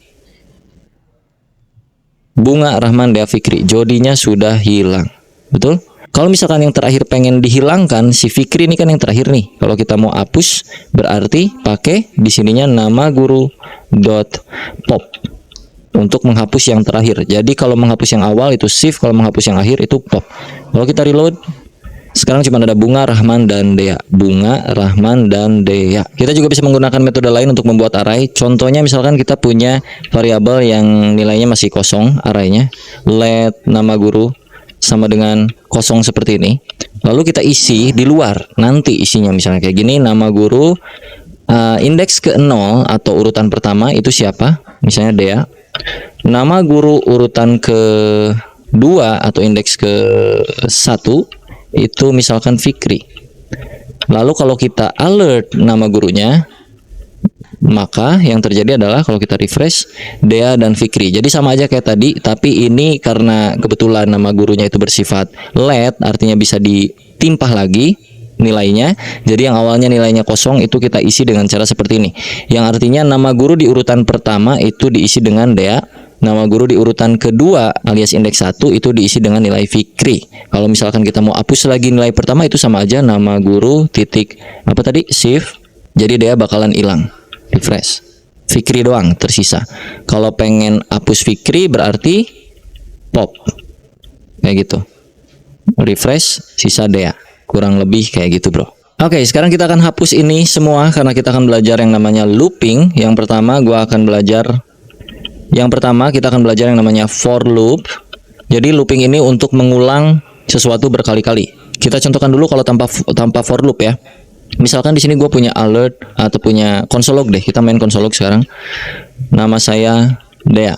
Bunga, Rahman, Dea, Fikri, Jodinya sudah hilang. Betul? Kalau misalkan yang terakhir pengen dihilangkan, si Fikri ini kan yang terakhir nih. Kalau kita mau hapus, berarti pakai di sininya nama guru .pop untuk menghapus yang terakhir. Jadi kalau menghapus yang awal itu shift, kalau menghapus yang akhir itu pop. Kalau kita reload, sekarang cuma ada Bunga, Rahman, dan Dea. Bunga, Rahman, dan Dea. Kita juga bisa menggunakan metode lain untuk membuat array. Contohnya misalkan kita punya variabel yang nilainya masih kosong arraynya. Let nama guru sama dengan kosong seperti ini, lalu kita isi di luar. Nanti isinya misalnya kayak gini, nama guru indeks ke-0 atau urutan pertama itu siapa, misalnya Dea. Nama guru urutan ke-2 atau indeks ke-1 itu misalkan Fikri. Lalu kalau kita alert nama gurunya, maka yang terjadi adalah kalau kita refresh, Dea dan Fikri. Jadi sama aja kayak tadi, tapi ini karena kebetulan nama gurunya itu bersifat let, artinya bisa ditimpah lagi nilainya. Jadi yang awalnya nilainya kosong itu kita isi dengan cara seperti ini. Yang artinya nama guru di urutan pertama itu diisi dengan Dea, nama guru di urutan kedua alias indeks 1 itu diisi dengan nilai Fikri. Kalau misalkan kita mau hapus lagi nilai pertama, itu sama aja nama guru titik apa tadi, shift. Jadi Dea bakalan hilang. Refresh, Fikri doang tersisa. Kalau pengen hapus Fikri berarti pop kayak gitu, refresh, sisa Dea. Kurang lebih kayak gitu bro. Oke, sekarang kita akan hapus ini semua karena kita akan belajar yang namanya looping. Yang pertama kita akan belajar yang namanya for loop. Jadi looping ini untuk mengulang sesuatu berkali-kali. Kita contohkan dulu kalau tanpa for loop ya. Misalkan di sini gue punya alert atau punya console log deh. Kita main console log sekarang. Nama saya Dea.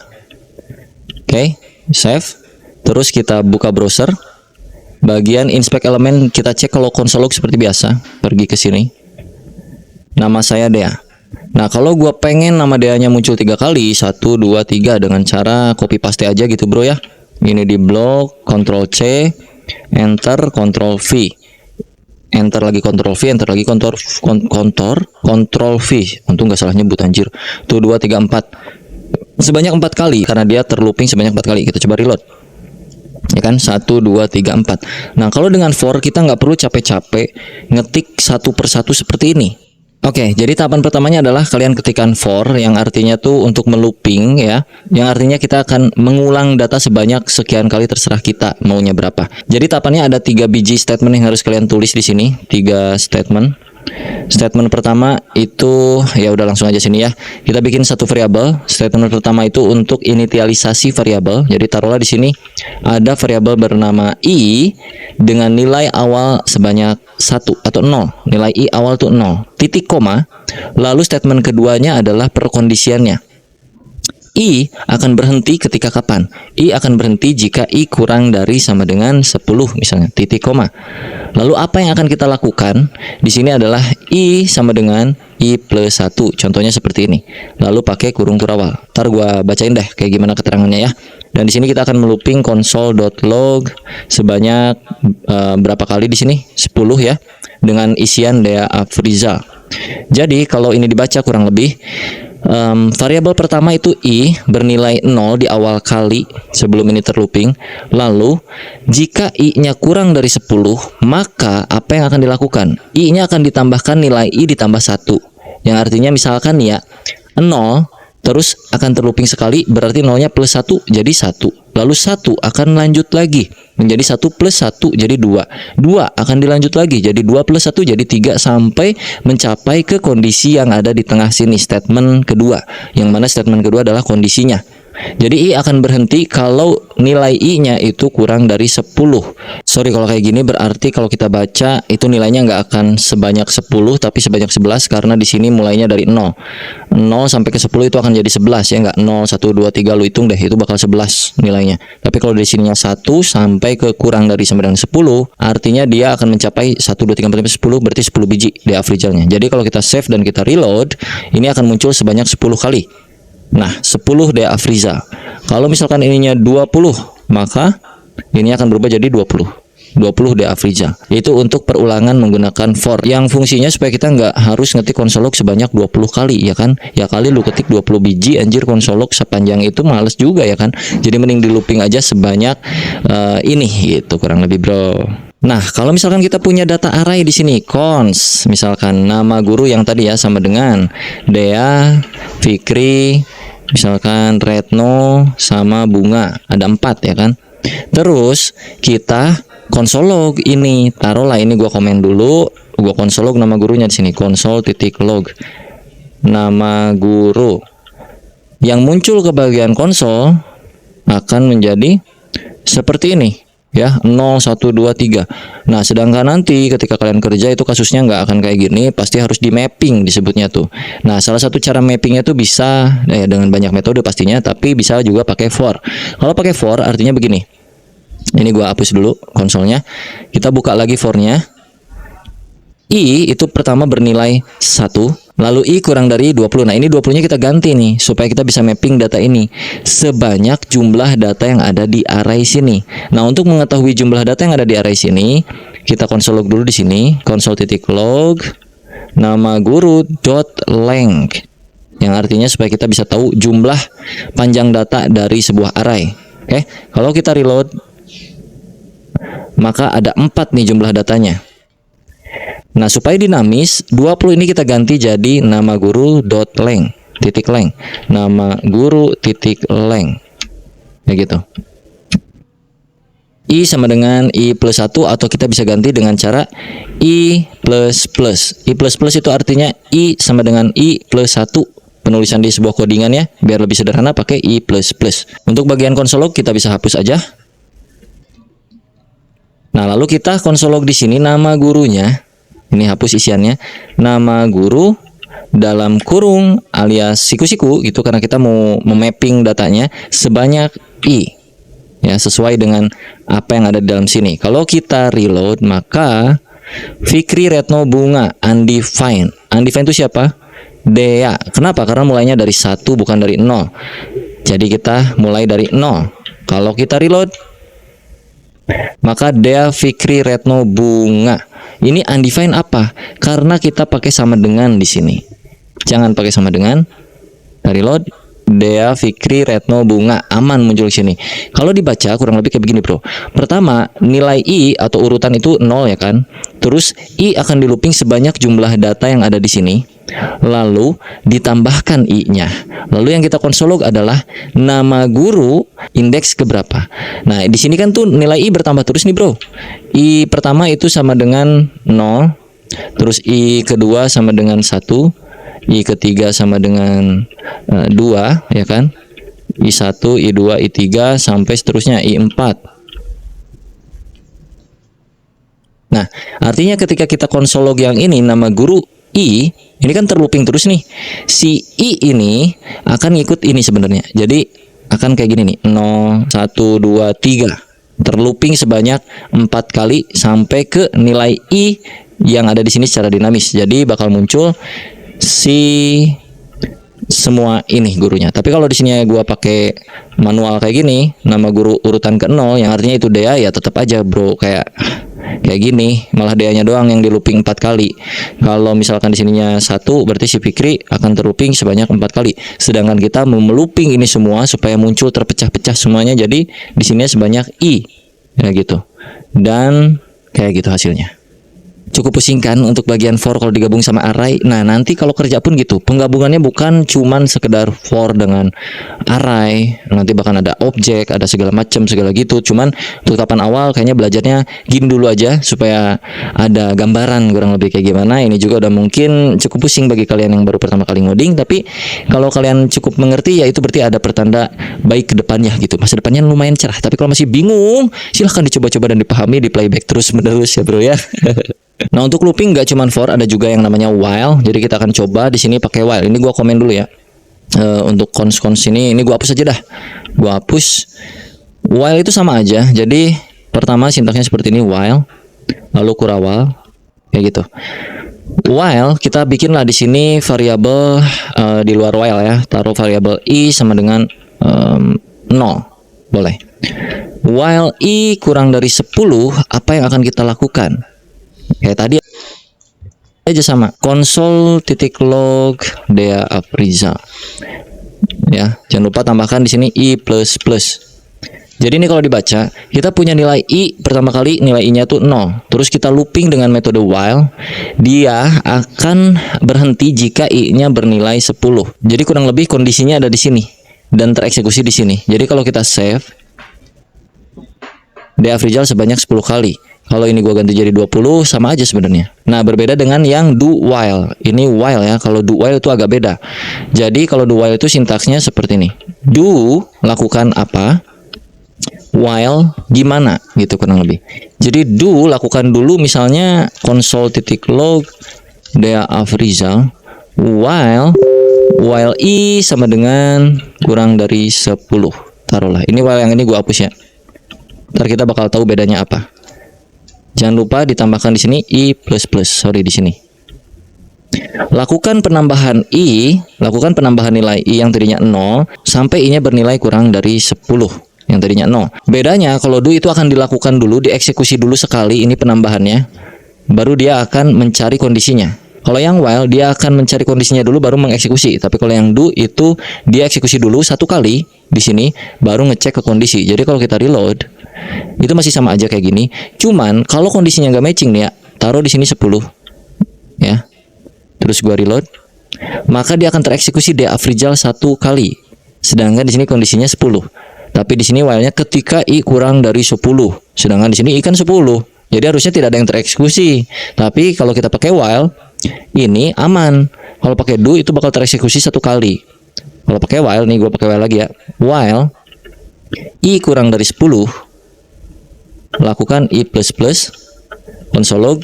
Oke, save. Terus kita buka browser. Bagian inspect elemen kita cek kalau console log seperti biasa. Pergi ke sini. Nama saya Dea. Nah, kalau gue pengen nama Deanya muncul 3 kali, 1, 2, 3 dengan cara copy paste aja gitu bro ya. Ini di blok, Ctrl C, Enter, Ctrl V. Enter lagi Ctrl V, enter lagi Ctrl V. Untung nggak salah nyebut anjir. Tuh 2, 3, 4. Sebanyak 4 kali karena dia terlooping sebanyak 4 kali. Kita coba reload. Ya kan? 1, 2, 3, 4. Nah, kalau dengan for kita nggak perlu capek-capek ngetik satu persatu seperti ini. Oke, jadi tahapan pertamanya adalah kalian ketikkan for, yang artinya tuh untuk melooping ya, yang artinya kita akan mengulang data sebanyak sekian kali, terserah kita maunya berapa. Jadi tahapannya ada 3 biji statement yang harus kalian tulis di sini, 3 statement. Statement pertama itu ya udah langsung aja sini ya. Kita bikin satu variabel. Statement pertama itu untuk initialisasi variabel. Jadi taruhlah di sini ada variabel bernama i dengan nilai awal sebanyak 1 atau 0. Nilai i awal tuh 0. Titik koma. Lalu statement keduanya adalah perkondisiannya. I akan berhenti ketika kapan? I akan berhenti jika I kurang dari sama dengan 10 misalnya, titik koma. Lalu apa yang akan kita lakukan? Di sini adalah I sama dengan I plus 1. Contohnya seperti ini. Lalu pakai kurung kurawal. Ntar gua bacain deh kayak gimana keterangannya ya. Dan di sini kita akan melooping console.log sebanyak berapa kali di sini? 10 ya. Dengan isian Dea Afrizal. Jadi kalau ini dibaca kurang lebih Variabel pertama itu I bernilai 0 di awal kali sebelum ini terlooping. Lalu jika I-nya kurang dari 10, maka apa yang akan dilakukan? I-nya akan ditambahkan nilai I ditambah 1. Yang artinya misalkan ya 0 terus akan terlooping sekali, berarti 0-nya plus 1 jadi 1. Lalu 1 akan lanjut lagi menjadi 1 plus 1 jadi 2. 2 akan dilanjut lagi jadi 2 plus 1 jadi 3 sampai mencapai ke kondisi yang ada di tengah sini, statement kedua. Yang mana statement kedua adalah kondisinya. Jadi I akan berhenti kalau nilai I-nya itu kurang dari 10. Sorry kalau kayak gini, berarti kalau kita baca itu nilainya nggak akan sebanyak 10 tapi sebanyak 11 karena di sini mulainya dari 0. 0 sampai ke 10 itu akan jadi 11 ya, nggak 0, 1, 2, 3 lu hitung deh, itu bakal 11 nilainya. Tapi kalau di sininya 1 sampai ke kurang dari 9 dan 10, artinya dia akan mencapai 1, 2, 3, 4, 5, 10, berarti 10 biji di average-nya. Jadi kalau kita save dan kita reload, ini akan muncul sebanyak 10 kali. Nah, 10 de Afriza. Kalau misalkan ininya 20, maka ini akan berubah jadi 20. 20 de Afriza. Itu untuk perulangan menggunakan for. Yang fungsinya supaya kita nggak harus ngetik konsolog sebanyak 20 kali, ya kan? Ya kali lu ketik 20 biji, anjir konsolog sepanjang itu males juga, ya kan? Jadi mending di looping aja sebanyak ini gitu, kurang lebih, bro. Nah, kalau misalkan kita punya data array di sini, cons, misalkan nama guru yang tadi ya sama dengan Dea, Fikri, misalkan Retno sama Bunga, ada 4 ya kan. Terus kita konsolog ini, taruhlah ini gua komen dulu, gua konsolog nama gurunya di sini, konsol.log nama guru. Yang muncul ke bagian konsol akan menjadi seperti ini. Ya, 0, 1, 2, 3. Nah, sedangkan nanti ketika kalian kerja itu kasusnya nggak akan kayak gini, pasti harus di mapping disebutnya tuh. Nah, salah satu cara mappingnya tuh bisa ya dengan banyak metode pastinya, tapi bisa juga pakai for. Kalau pakai for artinya begini. Ini gua hapus dulu konsolnya. Kita buka lagi for-nya. I itu pertama bernilai 1, lalu I kurang dari 20. Nah, ini 20-nya kita ganti nih supaya kita bisa mapping data ini sebanyak jumlah data yang ada di array sini. Nah, untuk mengetahui jumlah data yang ada di array sini, kita konsolog dulu di sini, konsol.log nama guru.length. Yang artinya supaya kita bisa tahu jumlah panjang data dari sebuah array. Oke, kalau kita reload maka ada 4 nih jumlah datanya. Nah, supaya dinamis, 20 ini kita ganti jadi nama guru.length, titik length, nama guru titik length, ya gitu. I sama dengan I plus 1, atau kita bisa ganti dengan cara I plus plus. I plus plus itu artinya I sama dengan I plus 1. Penulisan di sebuah codingan ya, biar lebih sederhana pakai I plus plus. Untuk bagian konsolog kita bisa hapus aja. Nah, lalu kita konsolog di sini nama gurunya. Ini hapus isiannya, nama guru dalam kurung alias siku-siku gitu, karena kita mau memapping datanya sebanyak I ya, sesuai dengan apa yang ada di dalam sini. Kalau kita reload maka Fikri, Retno, Bunga, undefined. Undefined itu siapa? Dea. Kenapa? Karena mulainya dari 1 bukan dari 0. Jadi kita mulai dari 0. Kalau kita reload maka Dea, Fikri, Retno, Bunga. Ini undefined apa? Karena kita pakai sama dengan di sini. Jangan pakai sama dengan. Reload, Dea, Fikri, Retno, Bunga, aman muncul di sini. Kalau dibaca kurang lebih kayak begini, bro. Pertama, nilai I atau urutan itu 0 ya kan. Terus I akan di looping sebanyak jumlah data yang ada di sini. Lalu ditambahkan I-nya. Lalu yang kita konsolog adalah nama guru indeks keberapa. Nah, di sini kan tuh nilai I bertambah terus nih, bro. I pertama itu sama dengan 0. Terus I kedua sama dengan 1. I ketiga sama dengan 2, ya kan? I1, I2, I3 sampai seterusnya I4. Nah, artinya ketika kita konsolog yang ini nama guru I, ini kan terlooping terus nih. Si I ini akan ngikut ini sebenarnya. Jadi akan kayak gini nih, 0, 1, 2, 3. Terlooping sebanyak 4 kali sampai ke nilai I yang ada di sini secara dinamis. Jadi bakal muncul si semua ini gurunya. Tapi kalau di sini gua pakai manual kayak gini, nama guru urutan ke 0 yang artinya itu Dea, ya tetap aja, bro, kayak kayak gini, malah DA-nya doang yang di looping 4 kali. Kalau misalkan di sininya 1, berarti si Fikri akan terlooping sebanyak 4 kali. Sedangkan kita mau melooping ini semua supaya muncul terpecah-pecah semuanya, jadi di sini sebanyak I. Ya gitu. Dan kayak gitu hasilnya. Cukup pusing kan untuk bagian for kalau digabung sama array. Nah, nanti kalau kerja pun gitu. Penggabungannya bukan cuman sekedar for dengan array. Nanti bahkan ada objek, ada segala macam, segala gitu. Cuman untuk tahapan awal kayaknya belajarnya gini dulu aja supaya ada gambaran kurang lebih kayak gimana. Ini juga udah mungkin cukup pusing bagi kalian yang baru pertama kali ngoding. Tapi kalau kalian cukup mengerti, ya itu berarti ada pertanda baik ke depannya gitu. Masa depannya lumayan cerah. Tapi kalau masih bingung, silahkan dicoba-coba dan dipahami, di playback terus-menerus ya bro ya. Nah, untuk looping nggak cuman for, ada juga yang namanya while. Jadi kita akan coba di sini pakai while. Ini gua komen dulu ya. Untuk cons ini gua hapus aja dah. Gua hapus. While itu sama aja. Jadi pertama sintaksnya seperti ini, while, lalu kurawal, kayak gitu. While kita bikinlah di sini variabel di luar while ya. Taruh variabel i sama dengan 0. Boleh. While i kurang dari 10, apa yang akan kita lakukan? Kayak tadi aja sama, console.log Dea Afrizal. Ya, jangan lupa tambahkan di sini i++. Jadi ini kalau dibaca, kita punya nilai i pertama kali, nilai i-nya tuh 0. Terus kita looping dengan metode while, dia akan berhenti jika i-nya bernilai 10. Jadi kurang lebih kondisinya ada di sini dan tereksekusi di sini. Jadi kalau kita save Dea Afrizal sebanyak 10 kali. Kalau ini gua ganti jadi 20, sama aja sebenarnya. Nah, berbeda dengan yang do while. Ini while ya. Kalau do while itu agak beda. Jadi kalau do while itu sintaksnya seperti ini. Do, lakukan apa? While, gimana? Gitu kurang lebih. Jadi do, lakukan dulu misalnya console.log Dea Afrizal. While i sama dengan kurang dari 10. Taruhlah. Ini while yang ini gua hapus ya. Ntar kita bakal tahu bedanya apa. Jangan lupa ditambahkan di sini i++. Sorry di sini. Lakukan penambahan nilai i yang tadinya 0 sampai i-nya bernilai kurang dari 10 yang tadinya 0. Bedanya kalau do itu akan dilakukan dulu, dieksekusi dulu sekali ini penambahannya, baru dia akan mencari kondisinya. Kalau yang while dia akan mencari kondisinya dulu baru mengeksekusi. Tapi kalau yang do itu dia eksekusi dulu satu kali di sini baru ngecek ke kondisi. Jadi kalau kita reload itu masih sama aja kayak gini. Cuman kalau kondisinya nggak matching nih ya, taruh di sini 10 ya. Terus gua reload, maka dia akan tereksekusi Dea Afrizal satu kali. Sedangkan di sini kondisinya 10. Tapi di sini while-nya ketika i kurang dari 10. Sedangkan di sini i kan 10. Jadi harusnya tidak ada yang tereksekusi. Tapi kalau kita pakai while, ini aman. Kalau pakai do itu bakal tereksekusi satu kali. Kalau pakai while nih, gua pakai while lagi ya. While i kurang dari 10, lakukan i++ console.log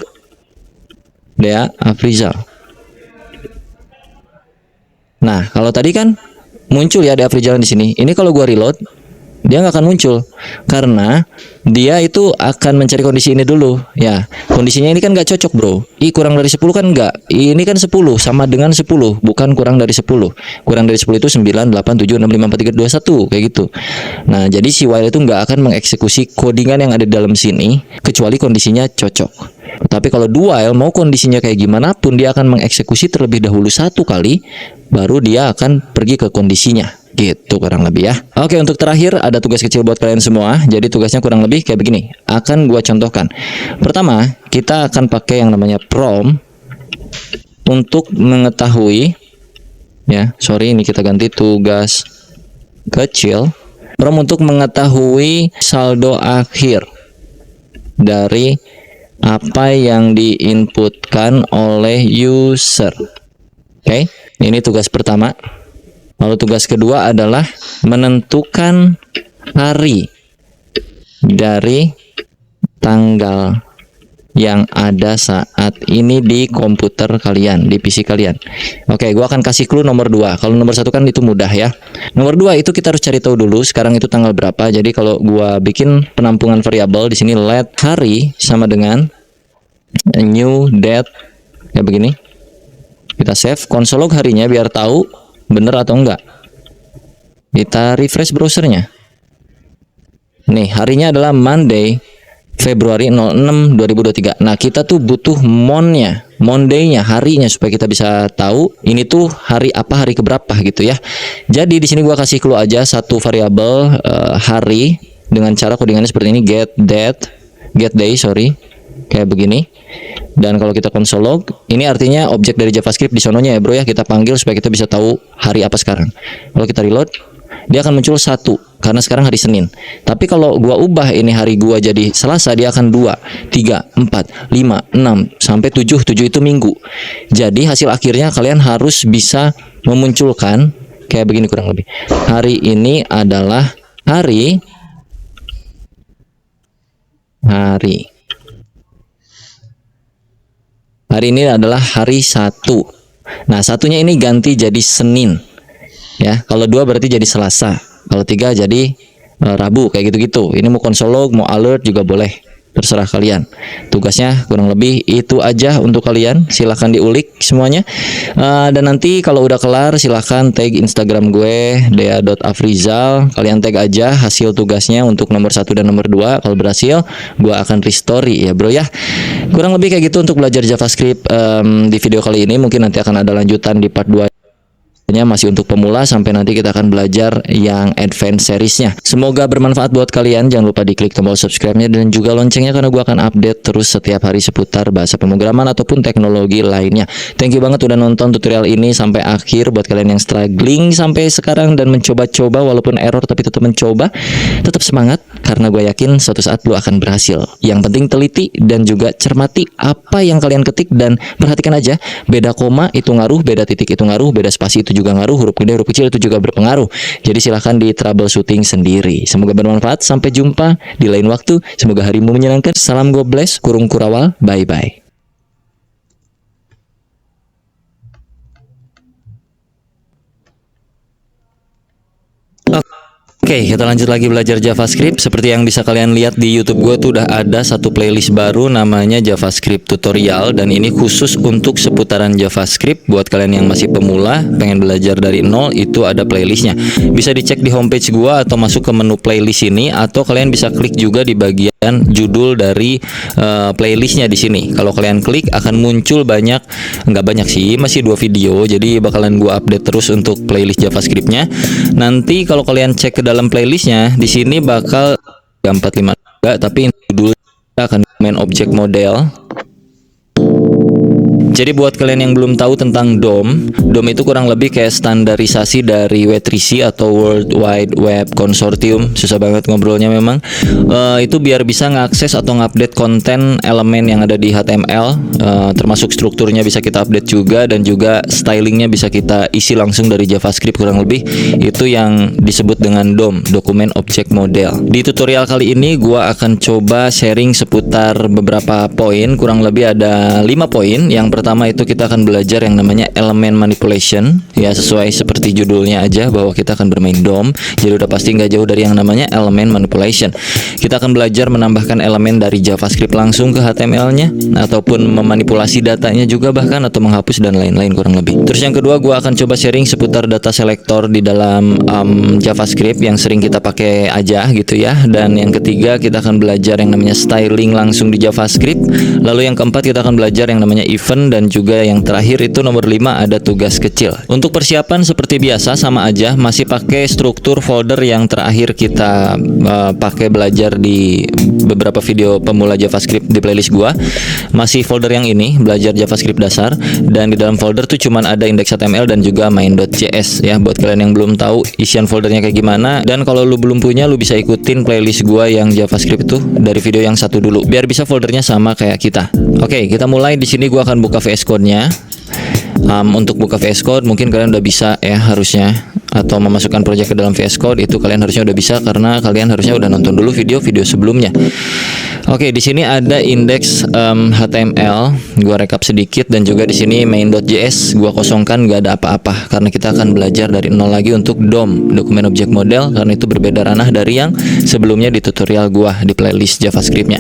Dea Afrizal. Nah, kalau tadi kan muncul ya Dea Afrizal di sini. Ini kalau gua reload, dia nggak akan muncul karena dia itu akan mencari kondisi ini dulu ya. Kondisinya ini kan nggak cocok bro. I kurang dari 10 kan nggak. Ini kan 10 sama dengan 10, bukan kurang dari 10. Kurang dari 10 itu 9, 8, 7, 6, 5, 4, 3, 2, 1 kayak gitu. Nah, jadi si while itu nggak akan mengeksekusi codingan yang ada di dalam sini kecuali kondisinya cocok. Tapi kalau do while mau kondisinya kayak gimana pun dia akan mengeksekusi terlebih dahulu satu kali, baru dia akan pergi ke kondisinya. Gitu kurang lebih ya. Oke, untuk terakhir ada tugas kecil buat kalian semua. Jadi tugasnya kurang lebih kayak begini. Akan gua contohkan. Pertama, kita akan pakai yang namanya prom untuk mengetahui ya. Sorry, ini kita ganti tugas kecil. Prom untuk mengetahui saldo akhir dari apa yang diinputkan oleh user. Oke, ini tugas pertama. Lalu tugas kedua adalah menentukan hari dari tanggal yang ada saat ini di komputer kalian, di PC kalian. Oke, gua akan kasih clue nomor 2. Kalau nomor 1 kan itu mudah ya. Nomor 2 itu kita harus cari tahu dulu sekarang itu tanggal berapa. Jadi kalau gua bikin penampungan variabel di sini let hari sama dengan new date kayak begini. Kita save console.log harinya biar tahu bener atau enggak. Kita refresh browsernya. Nih, harinya adalah Monday Februari 06 2023. Nah, kita tuh butuh Monday-nya, harinya supaya kita bisa tahu ini tuh hari apa, hari keberapa gitu ya. Jadi di sini gua kasih clue aja satu variabel hari dengan cara codingannya seperti ini, get day, kayak begini. Dan kalau kita console log, ini artinya objek dari JavaScript di sononya ya bro ya, kita panggil supaya kita bisa tahu hari apa sekarang. Kalau kita reload, dia akan muncul 1 karena sekarang hari Senin. Tapi kalau gua ubah ini hari gua jadi Selasa, dia akan 2, 3, 4, 5, 6 sampai 7. 7 itu minggu. Jadi hasil akhirnya kalian harus bisa memunculkan kayak begini kurang lebih. Hari ini adalah hari ini adalah hari 1. Nah, satunya ini ganti jadi Senin. Ya, kalau 2 berarti jadi Selasa, kalau 3 jadi Rabu, kayak gitu-gitu. Ini mau console log, mau alert juga boleh, terserah kalian. Tugasnya kurang lebih itu aja untuk kalian. Silahkan diulik semuanya. Dan nanti kalau udah kelar, silahkan tag Instagram gue dea.afrizal. Kalian tag aja hasil tugasnya untuk nomor 1 dan nomor 2. Kalau berhasil, gue akan restory ya bro ya. Kurang lebih kayak gitu untuk belajar JavaScript di video kali ini. Mungkin nanti akan ada lanjutan di part 2. Masih untuk pemula, sampai nanti kita akan belajar yang advance seriesnya. Semoga bermanfaat buat kalian. Jangan lupa diklik tombol subscribe-nya dan juga loncengnya, karena gua akan update terus setiap hari seputar bahasa pemrograman ataupun teknologi lainnya. Thank you banget udah nonton tutorial ini sampai akhir. Buat kalian yang struggling sampai sekarang dan mencoba-coba walaupun error tapi tetap mencoba, tetap semangat karena gue yakin suatu saat lu akan berhasil. Yang penting teliti dan juga cermati apa yang kalian ketik, dan perhatikan aja beda koma itu ngaruh, beda titik itu ngaruh, beda spasi itu juga ngaruh, huruf gede huruf kecil itu juga berpengaruh. Jadi silahkan di troubleshooting sendiri. Semoga bermanfaat. Sampai jumpa di lain waktu. Semoga harimu menyenangkan. Salam God bless. Kurung kurawal. Bye bye. Oke, kita lanjut lagi belajar JavaScript. Seperti yang bisa kalian lihat di YouTube gue tuh udah ada satu playlist baru namanya JavaScript Tutorial, dan ini khusus untuk seputaran JavaScript. Buat kalian yang masih pemula, pengen belajar dari nol, itu ada playlistnya. Bisa dicek di homepage gue atau masuk ke menu playlist ini, atau kalian bisa klik juga di bagian judul dari playlistnya di sini. Kalau kalian klik akan muncul nggak banyak sih, masih 2 video. Jadi bakalan gue update terus untuk playlist JavaScriptnya. Nanti kalau kalian cek ke dalam playlistnya, di sini bakal 45 juga, tapi dulu akan main object model. Jadi buat kalian yang belum tahu tentang DOM itu kurang lebih kayak standarisasi dari W3C atau World Wide Web Consortium. Susah banget ngobrolnya memang. Itu biar bisa ngakses atau ngupdate konten elemen yang ada di HTML, termasuk strukturnya bisa kita update juga, dan juga stylingnya bisa kita isi langsung dari JavaScript. Kurang lebih itu yang disebut dengan DOM, Dokumen Object Model. Di tutorial kali ini gua akan coba sharing seputar beberapa poin. Kurang lebih ada 5 poin. Yang pertama itu kita akan belajar yang namanya elemen manipulation, ya sesuai seperti judulnya aja bahwa kita akan bermain DOM. Jadi udah pasti nggak jauh dari yang namanya elemen manipulation. Kita akan belajar menambahkan elemen dari JavaScript langsung ke HTML-nya, ataupun memanipulasi datanya juga bahkan, atau menghapus dan lain-lain kurang lebih. Terus yang kedua gua akan coba sharing seputar data selector di dalam JavaScript yang sering kita pakai aja gitu ya. Dan yang ketiga kita akan belajar yang namanya styling langsung di JavaScript. Lalu yang keempat kita akan belajar yang namanya event, dan juga yang terakhir itu nomor 5 ada tugas kecil. Untuk persiapan seperti biasa sama aja, masih pakai struktur folder yang terakhir kita pakai belajar di beberapa video pemula JavaScript di playlist gua. Masih folder yang ini, belajar JavaScript dasar, dan di dalam folder tuh cuman ada index.html dan juga main.js ya. Buat kalian yang belum tahu isian foldernya kayak gimana, dan kalau lu belum punya, lu bisa ikutin playlist gua yang JavaScript itu dari video yang satu dulu, biar bisa foldernya sama kayak kita. Oke, kita mulai. Di sini gua akan buka VS Code-nya. Untuk buka VS Code mungkin kalian udah bisa ya harusnya, atau memasukkan project ke dalam VS Code itu kalian harusnya udah bisa, karena kalian harusnya udah nonton dulu video-video sebelumnya. Oke, di sini ada index HTML, gua rekap sedikit, dan juga di sini main.js gua kosongkan, nggak ada apa-apa karena kita akan belajar dari nol lagi untuk DOM, Dokumen Object Model, karena itu berbeda ranah dari yang sebelumnya di tutorial gua di playlist JavaScript-nya.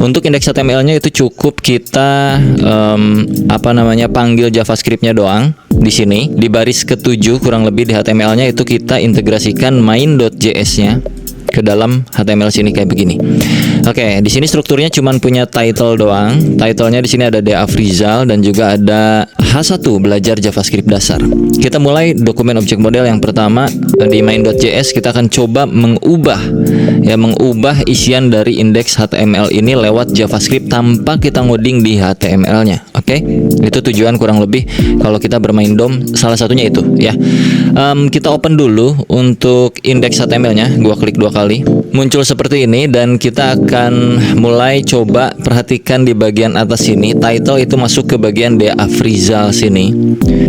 Untuk index HTML-nya itu cukup kita panggil JavaScript-nya doang. Di sini di baris ke-7 kurang lebih di HTML-nya itu kita integrasikan main.js-nya ke dalam HTML sini kayak begini. Oke, di sini strukturnya cuman punya title doang. Titlenya di sini ada De Afrizal dan juga ada H1 belajar JavaScript dasar. Kita mulai dokumen objek model yang pertama di main.js. Kita akan coba mengubah isian dari indeks HTML ini lewat JavaScript tanpa kita ngoding di HTML-nya. Oke, itu tujuan kurang lebih kalau kita bermain DOM, salah satunya itu ya. Kita open dulu untuk indeks HTML-nya. Gua klik 2 kali, muncul seperti ini dan kita akan mulai coba perhatikan di bagian atas sini. Title itu masuk ke bagian De Afrizal sini.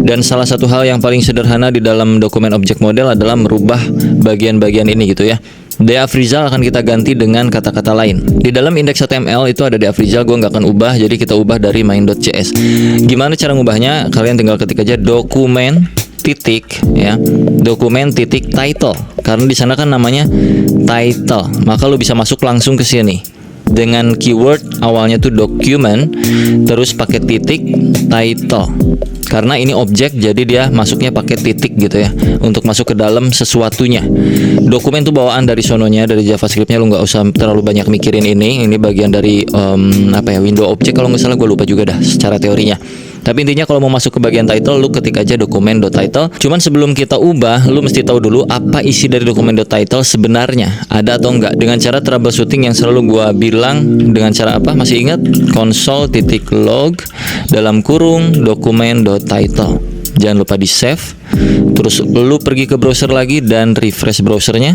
Dan salah satu hal yang paling sederhana di dalam dokumen objek model adalah merubah bagian-bagian ini gitu ya. De Afrizal akan kita ganti dengan kata-kata lain. Di dalam indeks HTML itu ada De Afrizal, gue nggak akan ubah, jadi kita ubah dari main.js. Gimana cara ngubahnya? Kalian tinggal ketik aja dokumen titik title, karena di sana kan namanya title, maka lu bisa masuk langsung ke sini dengan keyword awalnya tuh document, terus pakai titik title. Karena ini objek, jadi dia masuknya pakai titik gitu ya, untuk masuk ke dalam sesuatunya. Dokumen tuh bawaan dari sononya, dari JavaScriptnya, lu nggak usah terlalu banyak mikirin ini. Ini bagian dari window object kalau nggak salah, gue lupa juga dah secara teorinya. Tapi intinya kalau mau masuk ke bagian title, lu ketik aja dokumen.title. Cuman sebelum kita ubah, lu mesti tahu dulu apa isi dari dokumen.title sebenarnya, ada atau enggak. Dengan cara troubleshooting yang selalu gua bilang, dengan cara apa? Masih ingat? Console.log dalam kurung dokumen.title. Jangan lupa di save. Terus lu pergi ke browser lagi dan refresh browsernya.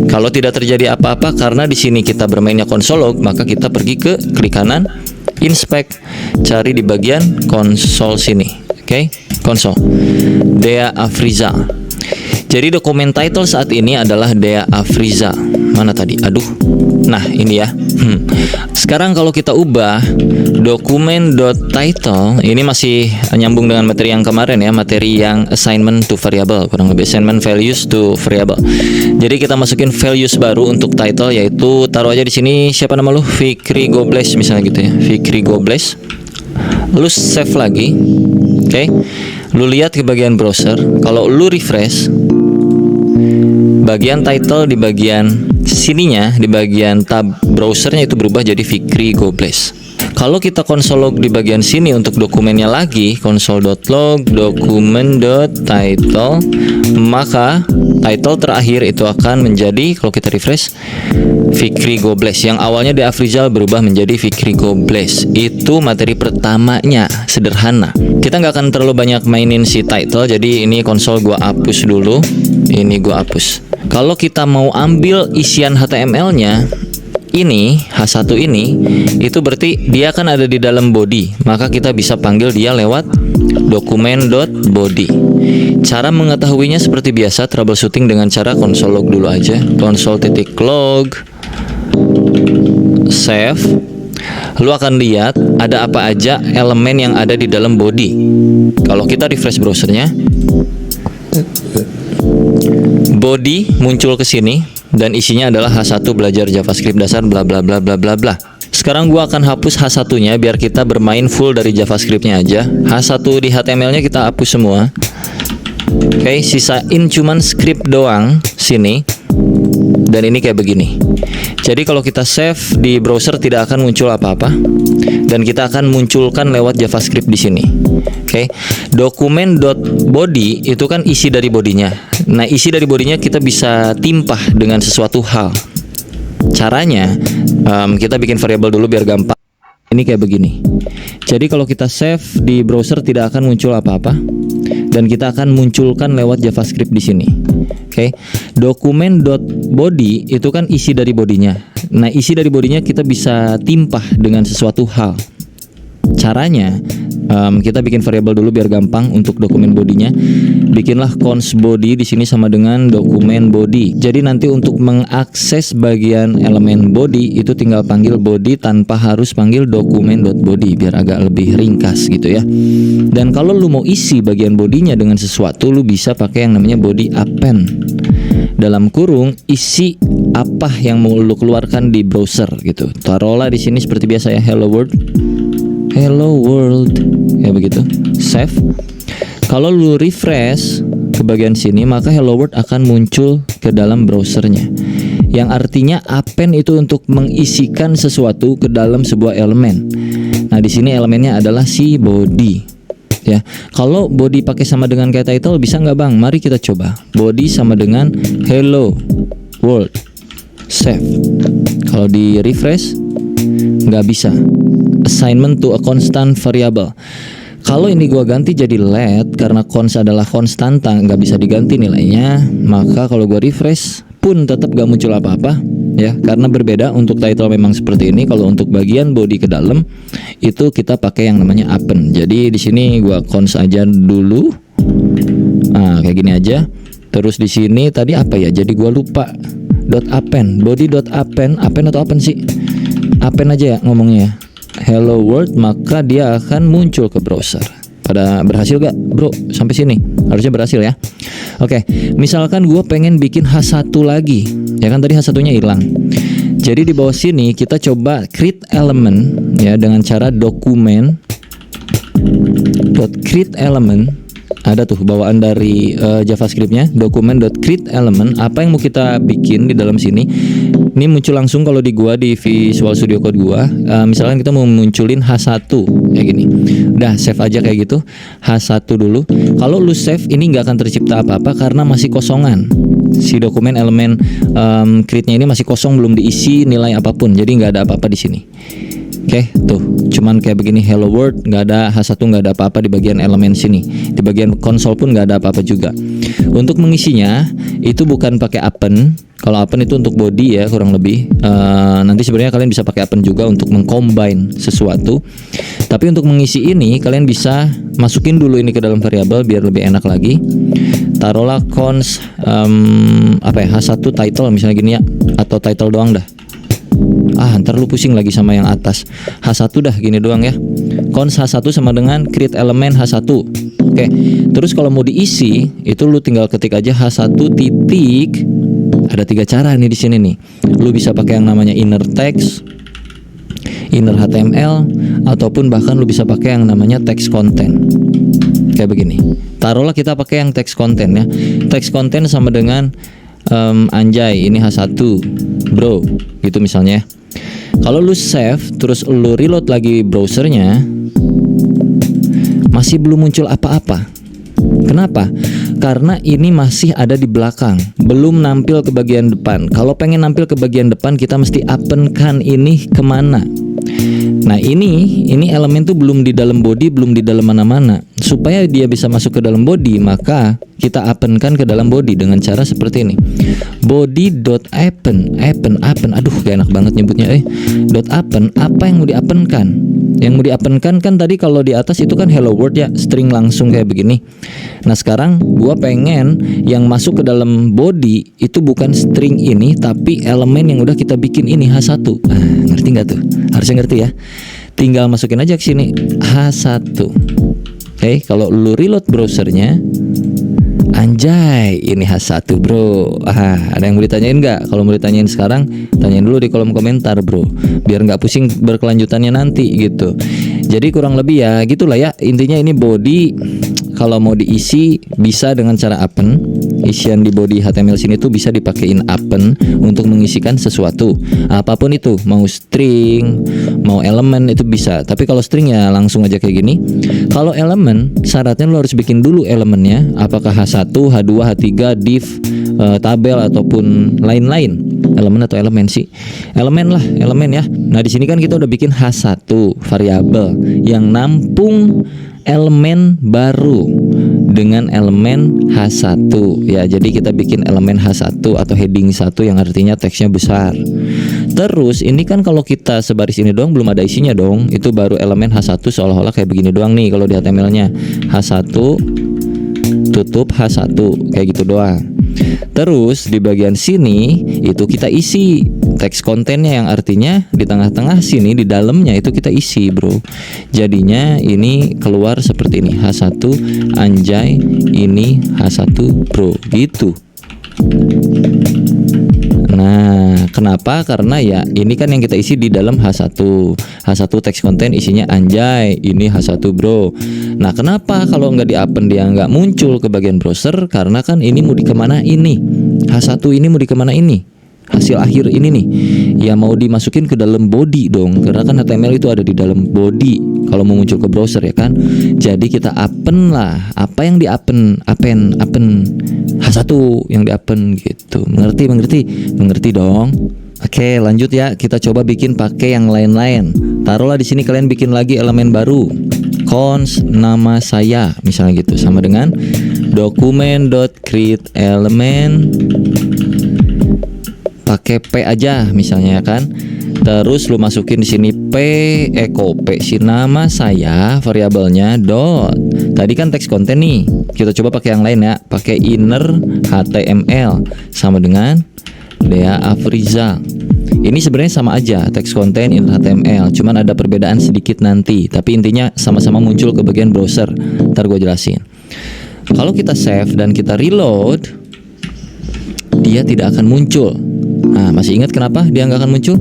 Kalau tidak terjadi apa-apa karena di sini kita bermainnya console log, maka kita pergi ke klik kanan, inspect, cari di bagian console sini. Oke, console De Afrizal. Jadi dokumen title saat ini adalah De Afrizal. Mana tadi? Aduh. Nah, ini ya. Sekarang kalau kita ubah dokumen.title, ini masih nyambung dengan materi yang kemarin ya, materi yang assignment to variable, kurang lebih assignment values to variable. Jadi kita masukin values baru untuk title, yaitu taruh aja di sini, siapa nama lu? Fikri Gobles misalnya gitu ya. Fikri Gobles. Lu save lagi. Oke. Lu lihat ke bagian browser, kalau lu refresh, bagian title di bagian sininya, di bagian tab browsernya itu berubah jadi Fikri Gobles. Kalau kita console log di bagian sini untuk dokumennya lagi, console.log dokumen.title, maka title terakhir itu akan menjadi, kalau kita refresh, Fikri Gobles. Yang awalnya De Afrizal berubah menjadi Fikri Gobles. Itu materi pertamanya, sederhana. Kita nggak akan terlalu banyak mainin si title, jadi ini console gua hapus dulu. Ini gua hapus. Kalau kita mau ambil isian HTML-nya, ini H1 ini, itu berarti dia kan ada di dalam body, maka kita bisa panggil dia lewat dokumen.body. Cara mengetahuinya seperti biasa, troubleshooting dengan cara console log dulu aja. Console.log save. Lu akan lihat ada apa aja elemen yang ada di dalam body. Kalau kita refresh browsernya, body muncul ke sini dan isinya adalah H1 belajar JavaScript dasar bla bla bla bla bla bla. Sekarang gua akan hapus H1-nya biar kita bermain full dari JavaScript-nya aja. H1 di HTML-nya kita hapus semua. Oke, sisain cuman script doang sini. Dan ini kayak begini. Jadi kalau kita save di browser tidak akan muncul apa-apa, dan kita akan munculkan lewat JavaScript di sini. Oke, dokumen.body itu kan isi dari bodinya. Nah, isi dari bodinya kita bisa timpah dengan sesuatu hal. Caranya, kita bikin variabel dulu biar gampang. Ini kayak begini. Jadi kalau kita save di browser tidak akan muncul apa-apa, dan kita akan munculkan lewat JavaScript di sini. Oke, dokumen.body itu kan isi dari bodinya. Nah, isi dari bodinya kita bisa timpah dengan sesuatu hal. Caranya, kita bikin variabel dulu biar gampang untuk dokumen bodinya. Bikinlah const body di sini sama dengan dokumen body. Jadi nanti untuk mengakses bagian elemen body itu tinggal panggil body tanpa harus panggil dokumen.body biar agak lebih ringkas gitu ya. Dan kalau lu mau isi bagian bodinya dengan sesuatu, lu bisa pakai yang namanya body append. Dalam kurung isi apa yang mau lu keluarkan di browser gitu. Taruhlah di sini seperti biasa ya, hello world. Hello world, ya begitu. Save. Kalau lu refresh ke bagian sini, maka hello world akan muncul ke dalam browsernya. yang artinya append itu untuk mengisikan sesuatu ke dalam sebuah elemen. Nah, di sini elemennya adalah si body. Ya, kalau body pakai sama dengan kayak title bisa nggak bang? Mari kita coba. Body sama dengan hello world. Save. Kalau di refresh nggak bisa. Assignment to a constant variable. Kalau ini gua ganti jadi let karena cons adalah konstanta, nggak bisa diganti nilainya, maka kalau gua refresh pun tetap gak muncul apa-apa ya, karena berbeda. Untuk title memang seperti ini. Kalau untuk bagian body ke dalam itu kita pakai yang namanya append. Jadi di sini gua cons aja dulu. Nah, kayak gini aja. Terus di sini tadi apa ya? Jadi gua lupa. .append, body.append, append atau append sih? Append aja ya ngomongnya. Hello world, maka dia akan muncul ke browser. Pada berhasil gak bro sampai sini? Harusnya berhasil ya. Oke, misalkan gue pengen bikin H1 lagi, ya kan tadi H1-nya hilang. Jadi di bawah sini kita coba create element ya dengan cara dokumen .create element. Ada tuh bawaan dari JavaScript-nya, dokumen.create element. Apa yang mau kita bikin di dalam sini? Ini muncul langsung kalau di gua di Visual Studio Code gua. Misalkan kita mau munculin H1 kayak gini. Udah save aja kayak gitu. H1 dulu. Kalau lu save ini nggak akan tercipta apa-apa karena masih kosongan. Si dokumen elemen create-nya ini masih kosong, belum diisi nilai apapun. Jadi nggak ada apa-apa di sini. Oke, tuh cuman kayak begini hello world, nggak ada H1, nggak ada apa-apa di bagian elemen sini. Di bagian konsol pun nggak ada apa-apa juga. Untuk mengisinya itu bukan pakai append. Kalau append itu untuk body ya kurang lebih. Nanti sebenarnya kalian bisa pakai append juga untuk mengcombine sesuatu. Tapi untuk mengisi ini kalian bisa masukin dulu ini ke dalam variabel biar lebih enak lagi. Taruhlah cons H1 title misalnya gini ya, atau title doang dah. Ntar lu pusing lagi sama yang atas. H1 dah gini doang ya. Cons H1 sama dengan create element H1. Oke. Terus kalau mau diisi itu lu tinggal ketik aja H1 titik. Ada 3 cara nih di sini nih. Lu bisa pakai yang namanya inner text, inner HTML, ataupun bahkan lu bisa pakai yang namanya text content. Kayak begini. Taruhlah kita pakai yang text content ya. Text content sama dengan anjay ini H1 bro gitu misalnya. Kalau lu save terus lu reload lagi browsernya masih belum muncul apa-apa. Kenapa? Karena ini masih ada di belakang, belum nampil ke bagian depan. Kalau pengen nampil ke bagian depan kita mesti append-kan ini kemana. Nah ini elemen tuh belum di dalam body, belum di dalam mana-mana. Supaya dia bisa masuk ke dalam body, maka kita append-kan ke dalam body dengan cara seperti ini. Body.append, aduh gak enak banget nyebutnya. .append, apa yang mau di-append-kan? Yang mau di-append-kan kan tadi kalau di atas itu kan hello world ya, string langsung kayak begini. Nah sekarang gua pengen yang masuk ke dalam body itu bukan string ini, tapi elemen yang udah kita bikin ini H1. Ngerti nggak tuh? Harusnya ngerti ya. Tinggal masukin aja ke sini H1. Oke, kalau lu reload browsernya, anjay ini H1 bro. Ada yang mau ditanyain nggak? Kalau mau ditanyain sekarang, tanyain dulu di kolom komentar bro, biar nggak pusing berkelanjutannya nanti gitu. Jadi kurang lebih ya gitulah ya, intinya ini body. Kalau mau diisi bisa dengan cara append. Isian di body HTML sini tuh bisa dipakein append untuk mengisikan sesuatu apapun itu, mau string, mau elemen itu bisa. Tapi kalau string ya langsung aja kayak gini. Kalau elemen syaratnya lo harus bikin dulu elemennya, apakah H1, H2, H3, div, tabel ataupun lain-lain. Elemen atau elemen sih? Elemen lah, elemen ya. Nah di sini kan kita udah bikin H1 variabel yang nampung elemen baru dengan elemen H1 ya. Jadi kita bikin elemen H1 atau heading 1 yang artinya teksnya besar. Terus ini kan kalau kita sebaris ini doang belum ada isinya dong. Itu baru elemen H1 seolah-olah kayak begini doang nih kalau di HTML-nya. H1 tutup H1 kayak gitu doang. Terus di bagian sini itu kita isi teks kontennya yang artinya di tengah-tengah sini di dalamnya itu kita isi bro. Jadinya ini keluar seperti ini H1 anjay ini H1 bro gitu. Nah kenapa? Karena ya ini kan yang kita isi di dalam H1 teks konten isinya anjay ini H1 bro. Nah kenapa kalau nggak di-append dia nggak muncul ke bagian browser? Karena kan ini mau dikemana ini H1 ini mau dikemana ini? hasil akhir ini nih ya mau dimasukin ke dalam body dong, karena kan HTML itu ada di dalam body kalau mau muncul ke browser ya kan. Jadi kita append lah, apa yang di append H1 yang di append gitu. Mengerti dong. Oke, lanjut ya, kita coba bikin pakai yang lain-lain. Taruhlah di sini kalian bikin lagi elemen baru, cons nama saya misalnya gitu, sama dengan document.createElement pakai P aja misalnya ya kan. Terus lu masukin di sini copy si nama saya variabelnya dot. Tadi kan teks konten nih. Kita coba pakai yang lain ya. Pakai inner HTML sama dengan Dea Afrizal. Ini sebenarnya sama aja, teks konten inner HTML, cuman ada perbedaan sedikit nanti. Tapi intinya sama-sama muncul ke bagian browser. Ntar gue jelasin. Kalau kita save dan kita reload, dia tidak akan muncul. Nah, masih ingat kenapa dia nggak akan muncul?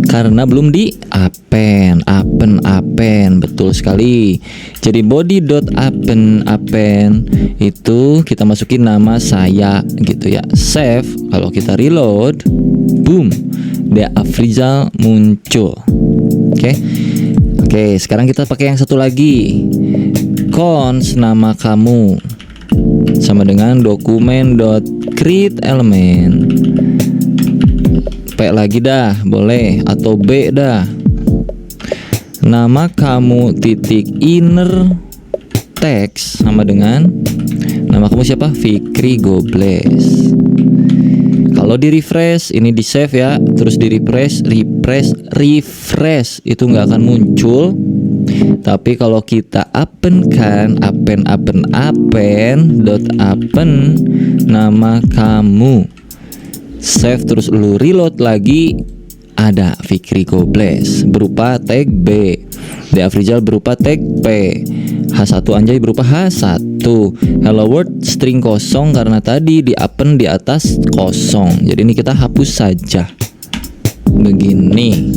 Karena belum di append, betul sekali. Jadi body.append itu kita masukin nama saya gitu ya. Save, kalau kita reload, boom, Dea Afrizal muncul. Oke, sekarang kita pakai yang satu lagi. Cons nama kamu sama dengan document.createElement. P lagi dah, boleh, atau B dah. Nama kamu titik inner text sama dengan nama kamu siapa? Fikri Gobles. Kalau di refresh, ini di save ya, terus di refresh itu nggak akan muncul. Tapi kalau kita append nama kamu, save terus lu reload lagi, ada Fikri Gobles berupa tag B, Dea Afrizal berupa tag P, H1 Anjay berupa H1, hello world string kosong karena tadi di append di atas kosong. Jadi ini kita hapus saja. Begini.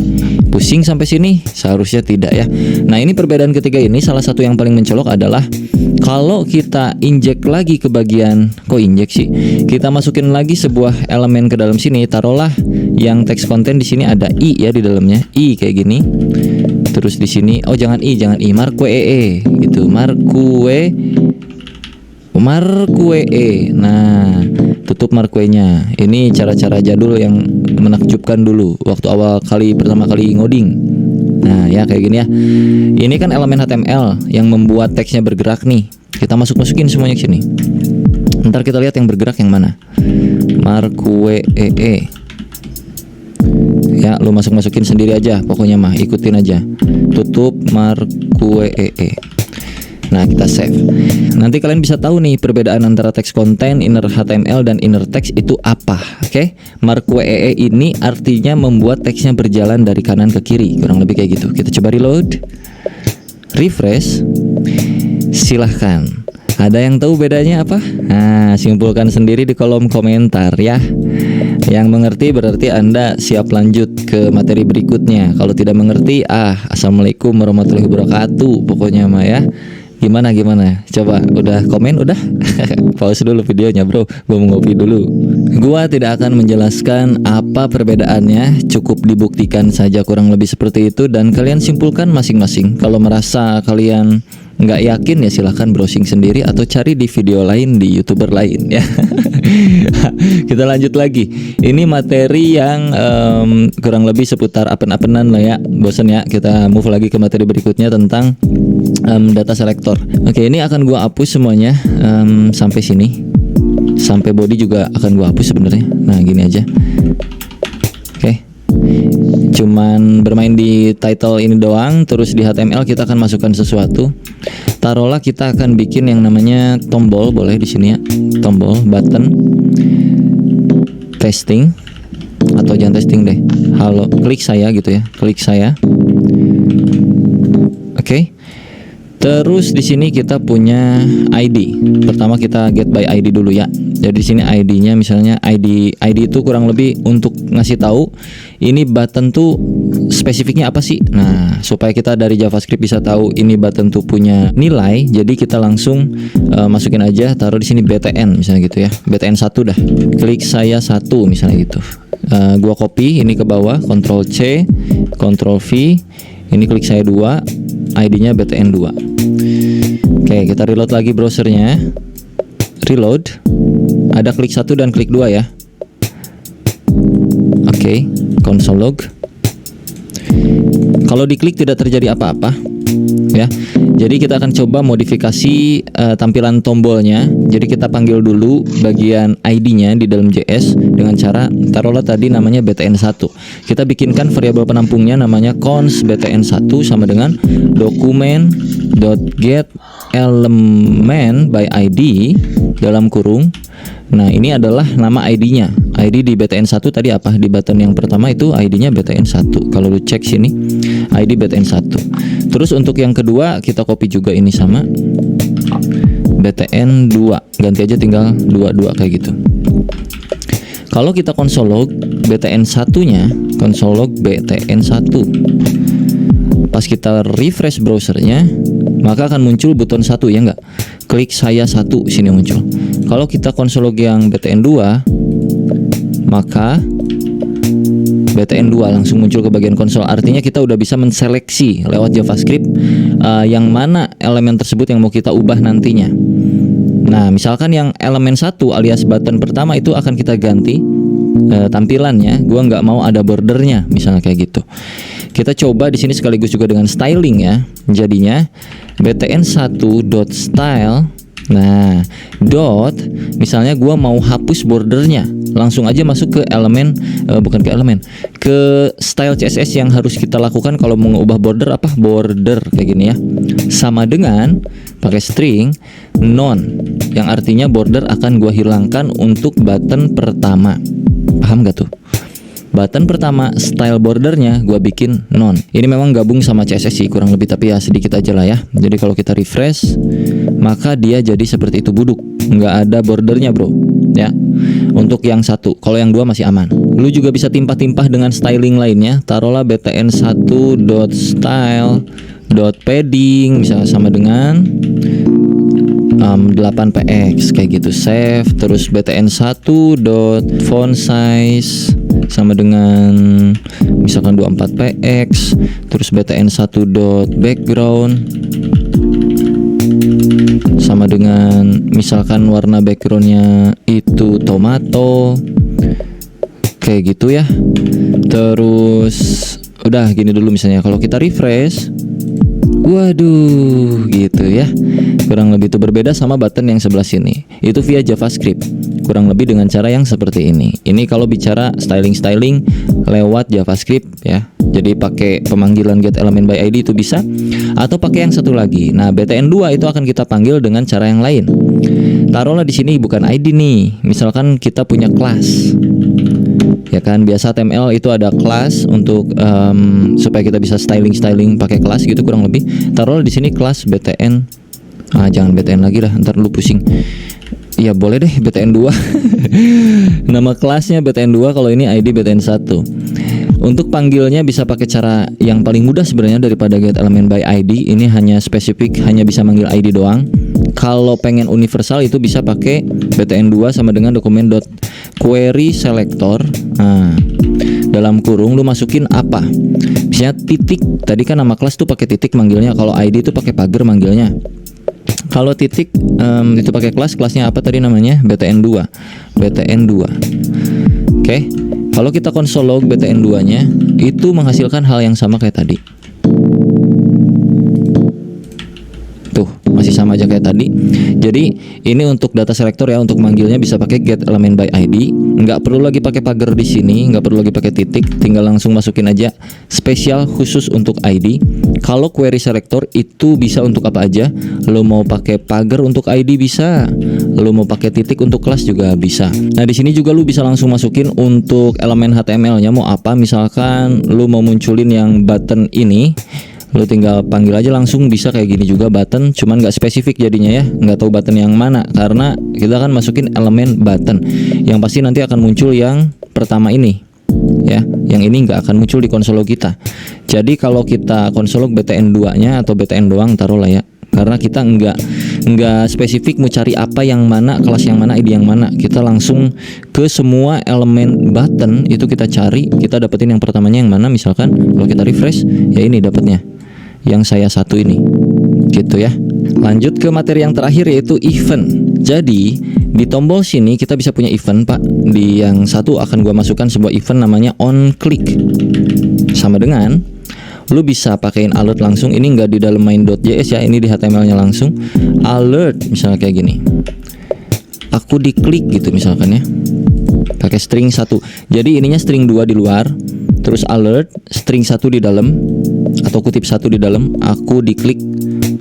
Pusing sampai sini? Seharusnya tidak ya. Nah, ini perbedaan ketiga ini salah satu yang paling mencolok adalah kalau kita injek lagi ke bagian, kok injek sih? Kita masukin lagi sebuah elemen ke dalam sini, taruhlah yang teks konten di sini ada i ya di dalamnya. I kayak gini. Terus di sini, oh jangan i, marquee gitu. Marquee. Nah, tutup marquee-nya. Ini cara-cara jadul yang menakjubkan dulu waktu pertama kali ngoding. Nah, ya kayak gini ya. Ini kan elemen HTML yang membuat teksnya bergerak nih. Kita masukin semuanya ke sini. Ntar kita lihat yang bergerak yang mana. Marquee. Ya, lu masukin sendiri aja, pokoknya mah ikutin aja. Tutup marquee. Nah, kita save. Nanti kalian bisa tahu nih perbedaan antara teks konten, inner HTML dan inner text itu apa. Oke? Marquee ini artinya membuat teksnya berjalan dari kanan ke kiri, kurang lebih kayak gitu. Kita coba reload. Refresh. Silahkan. Ada yang tahu bedanya apa? Nah, simpulkan sendiri di kolom komentar ya. Yang mengerti berarti Anda siap lanjut ke materi berikutnya. Kalau tidak mengerti, assalamualaikum warahmatullahi wabarakatuh. Pokoknya mah ya. Gimana? Coba, udah komen udah? Pause dulu videonya bro, gue mau ngopi dulu. Gua tidak akan menjelaskan apa perbedaannya, cukup dibuktikan saja kurang lebih seperti itu. Dan kalian simpulkan masing-masing. Kalau merasa kalian nggak yakin ya silahkan browsing sendiri atau cari di video lain di YouTuber lain ya. Kita lanjut lagi. Ini materi yang kurang lebih seputar append-appendan lah ya. Bosan ya, kita move lagi ke materi berikutnya tentang data selector. Oke, ini akan gua hapus semuanya sampai sini. Sampai body juga akan gua hapus sebenarnya. Nah, gini aja. Oke. Cuman bermain di title ini doang. Terus di HTML kita akan masukkan sesuatu. Taruhlah kita akan bikin yang namanya tombol, boleh di sini ya. Tombol, button, testing, atau jangan testing deh. Halo, klik saya gitu ya. Klik saya. Oke. Terus di sini kita punya ID. Pertama kita get by ID dulu ya. Jadi di sini ID-nya misalnya ID itu kurang lebih untuk ngasih tahu ini button tuh spesifiknya apa sih. Nah, supaya kita dari JavaScript bisa tahu ini button tuh punya nilai, jadi kita langsung masukin aja, taruh di sini BTN misalnya gitu ya. BTN 1 dah. Klik saya 1 misalnya gitu. Gua copy ini ke bawah, Ctrl C, Ctrl V. Ini klik saya 2, ID-nya BTN 2. Oke, kita reload lagi browsernya. Reload. Ada klik 1 dan klik 2 ya. Oke, console log. Kalau diklik tidak terjadi apa-apa ya. Jadi kita akan coba modifikasi tampilan tombolnya. Jadi kita panggil dulu bagian ID-nya di dalam JS dengan cara taruhlah tadi namanya BTN1. Kita bikinkan variabel penampungnya namanya const BTN1 sama dengan document.get element by ID dalam kurung. Nah, ini adalah nama ID-nya. ID di BTN1 tadi apa? Di button yang pertama itu ID-nya BTN1. Kalau lu cek sini, ID BTN1. Terus untuk yang kedua kita copy juga ini sama BTN2. Ganti aja tinggal 22 kayak gitu. Kalau kita console log BTN1-nya, console log BTN1. Pas kita refresh browsernya, maka akan muncul button 1 ya enggak? Klik saya 1 sini muncul. Kalau kita console log yang BTN2, maka BTN2 langsung muncul ke bagian konsol. Artinya kita udah bisa menseleksi lewat JavaScript yang mana elemen tersebut yang mau kita ubah nantinya. Nah, misalkan yang elemen 1 alias button pertama itu akan kita ganti tampilannya. Gua nggak mau ada bordernya, misalnya kayak gitu. Kita coba di sini sekaligus juga dengan styling ya. Jadinya btn1.style. Nah, dot misalnya gua mau hapus bordernya, langsung aja masuk ke elemen ke style CSS yang harus kita lakukan kalau mau mengubah border apa? Border kayak gini ya. Sama dengan pakai string none yang artinya border akan gua hilangkan untuk button pertama. Paham gak tuh? Button pertama style bordernya gua bikin none. Ini memang gabung sama CSS sih kurang lebih, tapi ya sedikit aja lah ya. Jadi kalau kita refresh, maka dia jadi seperti itu buduk, nggak ada bordernya bro ya. Untuk yang 1, kalau yang 2 masih aman. Lu juga bisa timpah-timpah dengan styling lainnya. Taruhlah btn1.style.padding misalnya sama dengan 8px kayak gitu. Save. Terus btn1.font size sama dengan misalkan 24px. Terus btn1.background sama dengan misalkan warna backgroundnya itu tomato kayak gitu ya. Terus udah gini dulu misalnya. Kalau kita refresh, waduh gitu ya. Kurang lebih itu berbeda sama button yang sebelah sini. Itu via JavaScript. Kurang lebih dengan cara yang seperti ini. Ini kalau bicara styling lewat JavaScript ya. Jadi pakai pemanggilan get element by ID itu bisa, atau pakai yang satu lagi. Nah, BTN2 itu akan kita panggil dengan cara yang lain. Taruhlah di sini bukan ID nih. Misalkan kita punya kelas. Ya kan, biasa HTML itu ada kelas untuk supaya kita bisa styling pakai kelas gitu kurang lebih. Taruhlah di sini kelas BTN. Jangan BTN lagi dah, ntar lu pusing. Ya boleh deh BTN2. Nama kelasnya BTN2, kalau ini ID BTN1. Untuk panggilnya bisa pakai cara yang paling mudah sebenarnya daripada get element by ID. Ini hanya spesifik, hanya bisa manggil ID doang. Kalau pengen universal itu bisa pakai BTN2 sama dengan document.query selector. Nah, dalam kurung lu masukin apa? Misalnya titik. Tadi kan nama kelas tuh pakai titik manggilnya. Kalau ID itu pakai pagar manggilnya. Kalau titik itu pakai kelasnya apa tadi namanya? BTN2. Oke. Kalau kita console log BTN2-nya itu menghasilkan hal yang sama kayak tadi. Tuh, masih sama aja kayak tadi. Jadi, ini untuk data selector ya, untuk manggilnya bisa pakai get element by ID. Nggak perlu lagi pakai pagar di sini, nggak perlu lagi pakai titik, tinggal langsung masukin aja spesial khusus untuk ID. Kalau query selector itu bisa untuk apa aja. Lo mau pakai pagar untuk ID bisa, lo mau pakai titik untuk kelas juga bisa. Nah, di sini juga lo bisa langsung masukin untuk elemen HTML-nya mau apa. Misalkan lo mau munculin yang button ini, Lo tinggal panggil aja langsung, bisa kayak gini juga button, cuman nggak spesifik jadinya ya, nggak tahu button yang mana karena kita akan masukin elemen button. Yang pasti nanti akan muncul yang pertama ini ya, yang ini nggak akan muncul di konsolog kita. Jadi kalau kita konsolog BTN 2 nya atau BTN doang taruh lah ya, karena kita nggak spesifik mau cari apa yang mana, kelas yang mana, ID yang mana. Kita langsung ke semua elemen button itu kita cari, kita dapetin yang pertamanya yang mana. Misalkan kalau kita refresh ya ini dapatnya yang saya satu ini gitu ya. Lanjut ke materi yang terakhir yaitu event. Jadi di tombol sini kita bisa punya event Pak. Di yang satu akan gua masukkan sebuah event namanya on click. Sama dengan lu bisa pakein alert langsung. Ini nggak di dalam main.js ya, ini di HTML nya langsung. Alert misalnya kayak gini, aku diklik gitu misalkan ya, pakai string 1. Jadi ininya string 2 di luar, terus alert string 1 di dalam atau kutip 1 di dalam, aku diklik,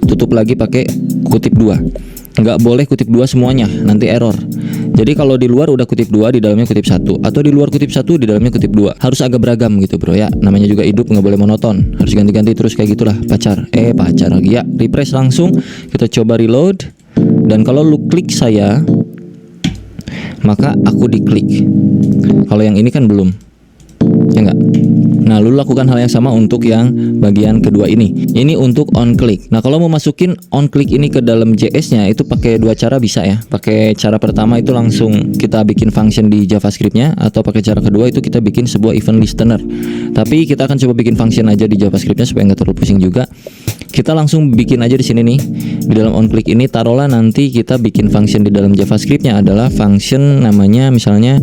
tutup lagi pakai kutip 2. Nggak boleh kutip 2 semuanya, nanti error. Jadi kalau di luar udah kutip 2, di dalamnya kutip 1, atau di luar kutip 1, di dalamnya kutip 2. Harus agak beragam gitu bro ya, namanya juga hidup, nggak boleh monoton, harus ganti-ganti terus kayak gitulah. Pacar lagi ya. Refresh langsung, kita coba reload. Dan kalau lu klik saya, maka aku diklik. Kalau yang ini kan belum, ya enggak. Nah, lu lakukan hal yang sama untuk yang bagian kedua ini. Ini untuk on click. Nah, kalau mau masukin on click ini ke dalam JS-nya itu pakai dua cara bisa ya. Pakai cara pertama itu langsung kita bikin function di JavaScript-nya, atau pakai cara kedua itu kita bikin sebuah event listener. Tapi kita akan coba bikin function aja di JavaScript-nya supaya nggak terlalu pusing juga. Kita langsung bikin aja di sini nih. Di dalam on click ini taruhlah nanti kita bikin function di dalam JavaScript-nya adalah function namanya misalnya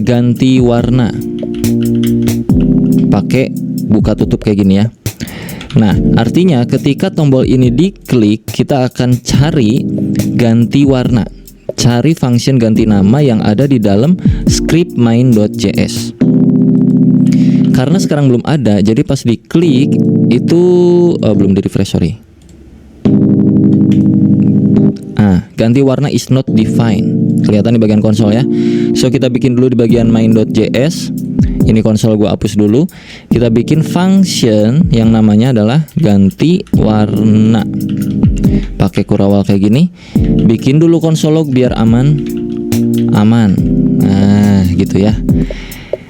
ganti warna. Pakai buka tutup kayak gini ya. Nah, artinya ketika tombol ini diklik, kita akan cari ganti warna, cari function ganti nama yang ada di dalam script main.js. Karena sekarang belum ada, jadi pas diklik itu belum di refresh, sorry. Ganti warna is not defined. Kelihatan di bagian konsol ya. So kita bikin dulu di bagian main.js. Ini konsol gua hapus dulu. Kita bikin function yang namanya adalah ganti warna. Pakai kurawal kayak gini. Bikin dulu konsol log biar aman. Nah, gitu ya.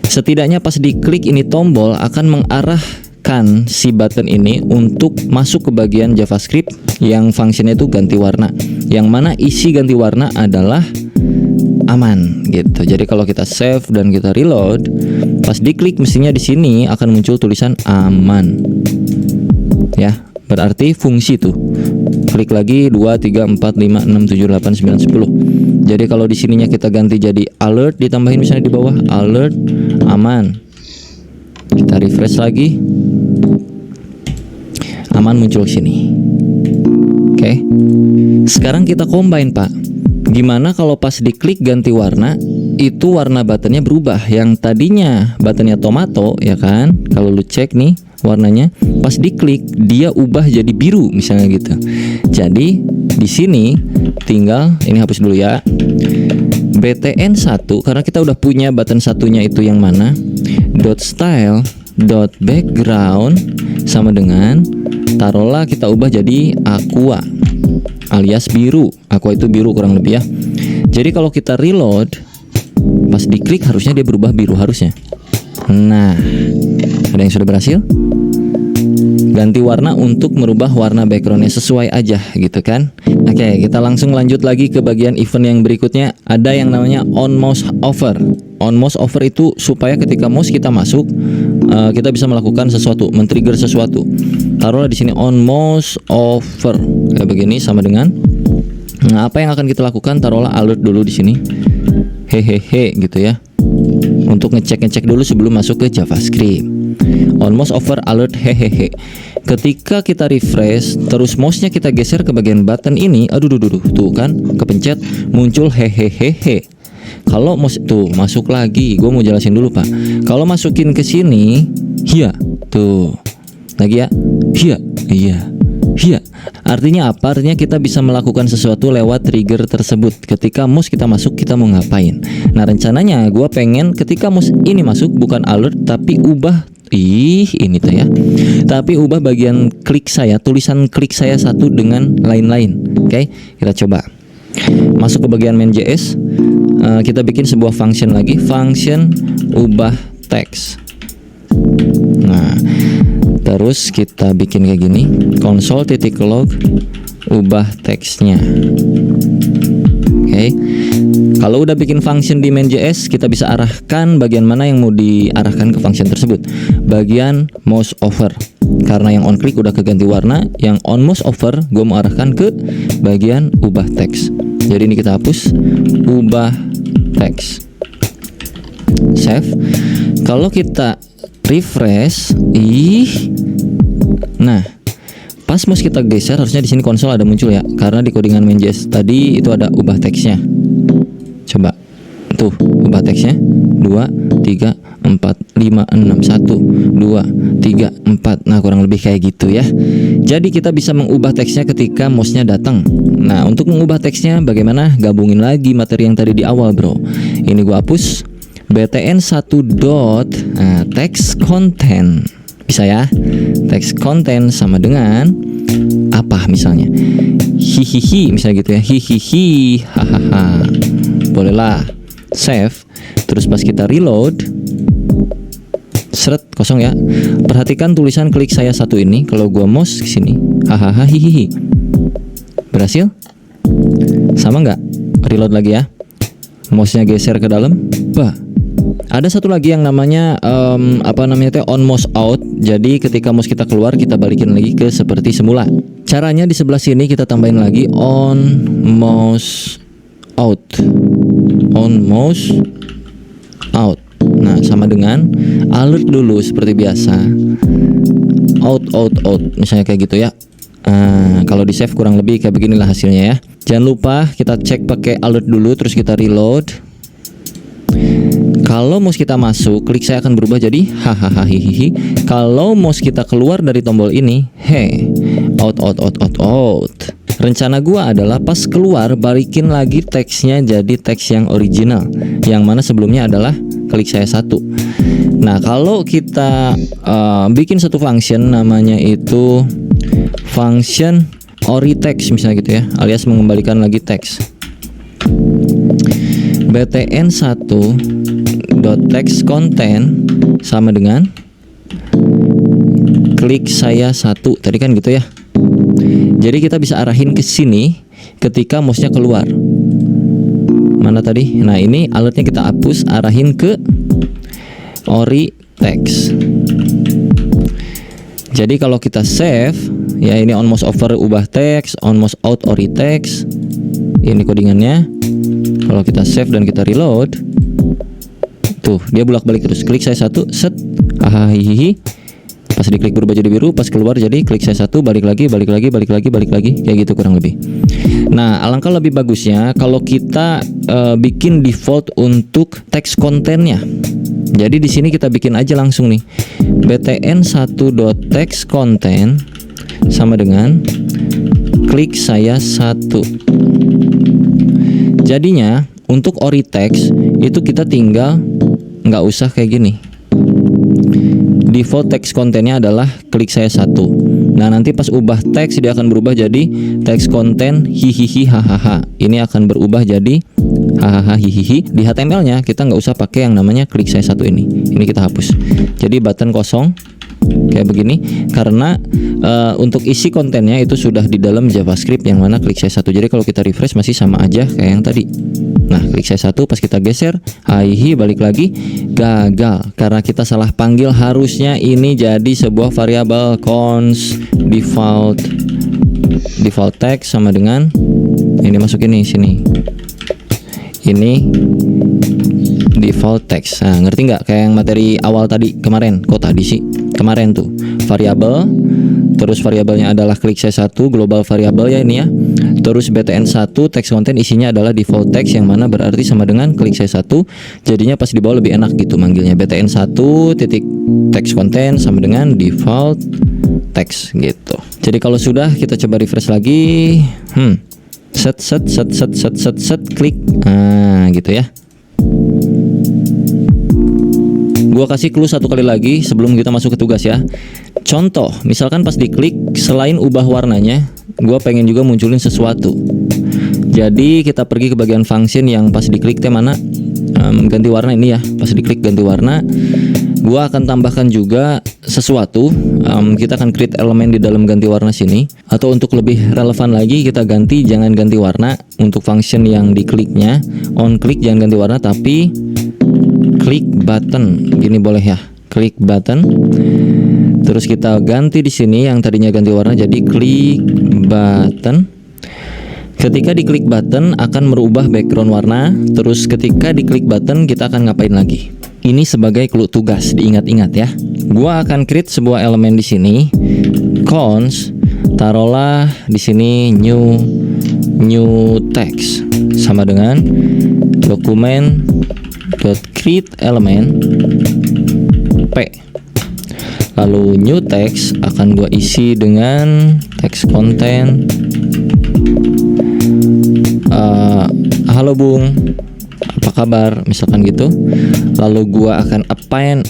Setidaknya pas diklik ini tombol akan mengarahkan si button ini untuk masuk ke bagian JavaScript yang fungsinya itu ganti warna. Yang mana isi ganti warna adalah aman gitu. Jadi kalau kita save dan kita reload, pas diklik mestinya di sini akan muncul tulisan aman. Ya, berarti fungsi tuh. Klik lagi 2 3 4 5 6 7 8 9 10. Jadi kalau di sininya kita ganti jadi alert, ditambahin misalnya di bawah alert aman. Kita refresh lagi. Aman muncul sini. Oke. Sekarang kita combine, Pak. Gimana kalau pas diklik ganti warna, itu warna buttonnya berubah. Yang tadinya buttonnya tomato, ya kan? Kalau lu cek nih warnanya, pas diklik dia ubah jadi biru misalnya gitu. Jadi di sini tinggal ini hapus dulu ya. BTN 1 karena kita udah punya button satunya itu yang mana? .style .background sama dengan taruhlah kita ubah jadi aqua alias biru. Aqua itu biru kurang lebih ya. Jadi kalau kita reload, pas diklik harusnya dia berubah biru harusnya. Nah, ada yang sudah berhasil? Ganti warna untuk merubah warna backgroundnya sesuai aja gitu kan. Oke, kita langsung lanjut lagi ke bagian event yang berikutnya. Ada yang namanya on mouse over. On mouse over itu supaya ketika mouse kita masuk, kita bisa melakukan sesuatu, men-trigger sesuatu. Taruhlah di sini on mouse over kayak begini sama dengan. Nah, apa yang akan kita lakukan? Taruhlah alert dulu di sini. Hehehe gitu ya. Untuk ngecek dulu sebelum masuk ke JavaScript. On mouse over alert hehehe. Ketika kita refresh, terus mouse-nya kita geser ke bagian button ini, tuh kan, kepencet muncul hehehe. Kalau mouse tuh masuk lagi, gue mau jelasin dulu Pak. Kalau masukin ke sini, iya, tuh, lagi ya, iya. Artinya apa? Artinya kita bisa melakukan sesuatu lewat trigger tersebut. Ketika mouse kita masuk, kita mau ngapain? Nah, rencananya gue pengen ketika mouse ini masuk bukan alert tapi ubah ini tuh ya. Tapi ubah bagian klik saya, tulisan klik saya satu dengan lain-lain. Oke, kita coba. Masuk ke bagian main.js. Kita bikin sebuah function lagi, function ubah teks. Nah, terus kita bikin kayak gini, console.log ubah teksnya. Oke. Kalau udah bikin function di main.js, kita bisa arahkan bagian mana yang mau diarahkan ke function tersebut. Bagian mouse over. Karena yang on click udah keganti warna, yang on mouse over gue mau arahkan ke bagian ubah teks. Jadi ini kita hapus ubah teks. Save. Kalau kita refresh, nah, pas mouse kita geser harusnya di sini konsol ada muncul ya, karena di codingan main.js tadi itu ada ubah teksnya. Coba tuh ubah teksnya 2, 3, 4, 5, 6, 1, 2, 3, 4. Nah, kurang lebih kayak gitu ya. Jadi kita bisa mengubah teksnya ketika mouse-nya datang. Nah, untuk mengubah teksnya bagaimana? Gabungin lagi materi yang tadi di awal, bro. Ini gua hapus btn1 dot text content. Bisa ya, text content sama dengan apa misalnya, hihihi misalnya gitu ya, hihihi, hahaha, bolehlah. Save. Terus pas kita reload, seret kosong ya. Perhatikan tulisan klik saya satu ini. Kalau gua mouse ke sini, hahaha, hihihi, berhasil. Sama nggak? Reload lagi ya. Mouse-nya geser ke dalam, bah. Ada satu lagi yang namanya on mouse out. Jadi ketika mouse kita keluar, kita balikin lagi ke seperti semula. Caranya di sebelah sini kita tambahin lagi on mouse out. On mouse out. Nah, sama dengan alert dulu seperti biasa. Out. Misalnya kayak gitu ya. Kalau di save kurang lebih kayak beginilah hasilnya ya. Jangan lupa kita cek pakai alert dulu, terus kita reload. Kalau mouse kita masuk, klik saya akan berubah jadi hahaha hihihi. Kalau mouse kita keluar dari tombol ini, out. Rencana gua adalah pas keluar balikin lagi teksnya jadi teks yang original, yang mana sebelumnya adalah klik saya satu. Nah, kalau kita bikin satu function namanya itu function oritext misalnya gitu ya, alias mengembalikan lagi teks. btn1 text content sama dengan klik saya satu tadi kan gitu ya. Jadi kita bisa arahin ke sini ketika mouse-nya keluar. Mana tadi? Nah, ini alertnya kita hapus, arahin ke ori text. Jadi kalau kita save ya, ini on mouse over ubah teks, on mouse out ori text. Ini codingannya. Kalau kita save dan kita reload, tuh dia bolak-balik terus. Klik saya satu, set, hihihi. Pas diklik berubah jadi biru, pas keluar jadi klik saya satu, balik lagi, kayak gitu kurang lebih. Nah, alangkah lebih bagusnya kalau kita bikin default untuk text kontennya. Jadi di sini kita bikin aja langsung nih, btn1.text content sama dengan klik saya satu. Jadinya untuk ori text itu kita tinggal nggak usah kayak gini. Default text kontennya adalah klik saya satu. Nah, nanti pas ubah teks dia akan berubah jadi text content hihihi hahaha. Ini akan berubah jadi hahaha hihihi. Di HTML-nya kita nggak usah pakai yang namanya klik saya satu ini. Ini kita hapus. Jadi button kosong kayak begini karena untuk isi kontennya itu sudah di dalam JavaScript yang mana klik saya satu. Jadi kalau kita refresh masih sama aja kayak yang tadi. Nah, klik saya satu, pas kita geser, hihi, balik lagi, gagal karena kita salah panggil. Harusnya ini jadi sebuah variabel const default text sama dengan ini, masuk ini sini. Ini default text. Nah, ngerti nggak? Kayak yang materi awal tadi kemarin. Kok tadi sih? Kemarin tuh variabel, terus variabelnya adalah klik saya satu, global variabel ya ini ya. Terus btn1 text content isinya adalah default text yang mana berarti sama dengan klik saya satu. Jadinya pas di bawah lebih enak gitu manggilnya, btn1 titik text content sama dengan default text gitu. Jadi kalau sudah kita coba refresh lagi, set klik, gitu ya. Gue gua kasih clue satu kali lagi sebelum kita masuk ke tugas ya. Contoh, misalkan pas diklik, selain ubah warnanya, gua pengen juga munculin sesuatu. Jadi kita pergi ke bagian function yang pas diklik teh mana? Ganti warna ini ya. Pas diklik ganti warna, gua akan tambahkan juga sesuatu. Kita akan create elemen di dalam ganti warna sini. Atau untuk lebih relevan lagi, kita ganti, jangan ganti warna untuk function yang dikliknya. On click jangan ganti warna, tapi klik button. Gini boleh ya. Klik button. Terus kita ganti di sini yang tadinya ganti warna jadi klik button. Ketika diklik button akan merubah background warna. Terus ketika diklik button kita akan ngapain lagi? Ini sebagai clue tugas, diingat-ingat ya. Gua akan create sebuah elemen di sini. Cons, taruhlah di sini new text sama dengan dokumen .create element p. Lalu new text akan gua isi dengan text content. Halo Bung, apa kabar? Misalkan gitu. Lalu gua akan append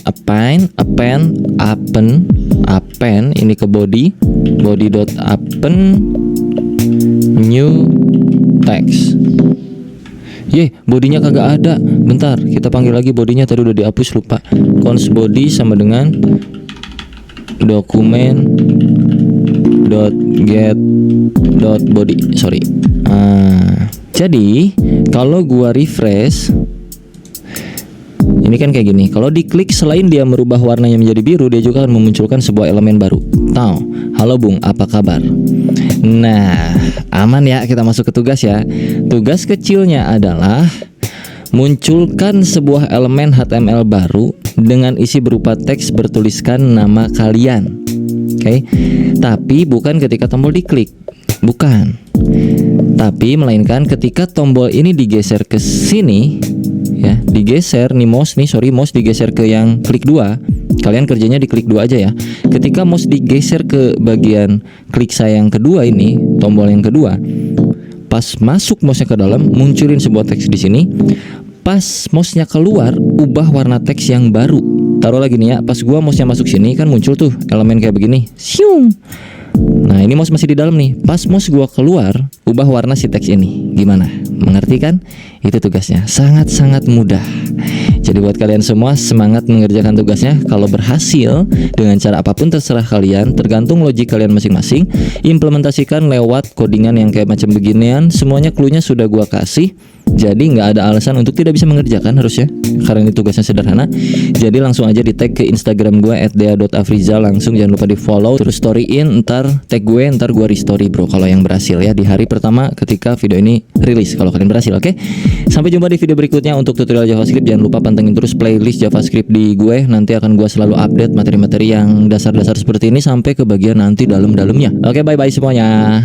ini ke body.append new text. Bodinya kagak ada. Bentar, kita panggil lagi bodinya, tadi udah dihapus lupa. Cons body sama dengan dokumen .get.body. Sorry. Jadi kalau gua refresh, ini kan kayak gini. Kalau diklik, selain dia merubah warnanya menjadi biru, dia juga akan memunculkan sebuah elemen baru. Halo Bung, apa kabar? Nah, aman ya, kita masuk ke tugas ya. Tugas kecilnya adalah munculkan sebuah elemen HTML baru dengan isi berupa teks bertuliskan nama kalian. Oke. Tapi bukan ketika tombol diklik. Bukan. Tapi melainkan ketika tombol ini digeser ke sini ya, digeser nih mouse digeser ke yang klik 2. Kalian kerjanya di klik 2 aja ya. Ketika mouse digeser ke bagian klik saya yang kedua ini, tombol yang kedua, pas masuk mouse-nya ke dalam, munculin sebuah teks di sini. Pas mouse-nya keluar, ubah warna teks yang baru. Taruh lagi nih ya, pas gua mouse-nya masuk sini kan muncul tuh elemen kayak begini. Siung. Nah, ini mouse masih di dalam nih. Pas mouse gua keluar, ubah warna si teks ini. Gimana? Mengerti kan? Itu tugasnya. Sangat-sangat mudah. Jadi buat kalian semua, semangat mengerjakan tugasnya. Kalau berhasil dengan cara apapun terserah kalian, tergantung logik kalian masing-masing. Implementasikan lewat codingan yang kayak macam beginian. Semuanya clue-nya sudah gua kasih. Jadi nggak ada alasan untuk tidak bisa mengerjakan harusnya, karena ini tugasnya sederhana. Jadi langsung aja di tag ke Instagram gue @dea.afrizal, langsung jangan lupa di follow, terus storyin, ntar tag gue, ntar gue restory bro kalau yang berhasil ya, di hari pertama ketika video ini rilis kalau kalian berhasil. Oke, sampai jumpa di video berikutnya. Untuk tutorial JavaScript jangan lupa pantengin terus playlist JavaScript di gue, nanti akan gue selalu update materi-materi yang dasar-dasar seperti ini sampai ke bagian nanti dalam-dalamnya. Oke, bye bye semuanya.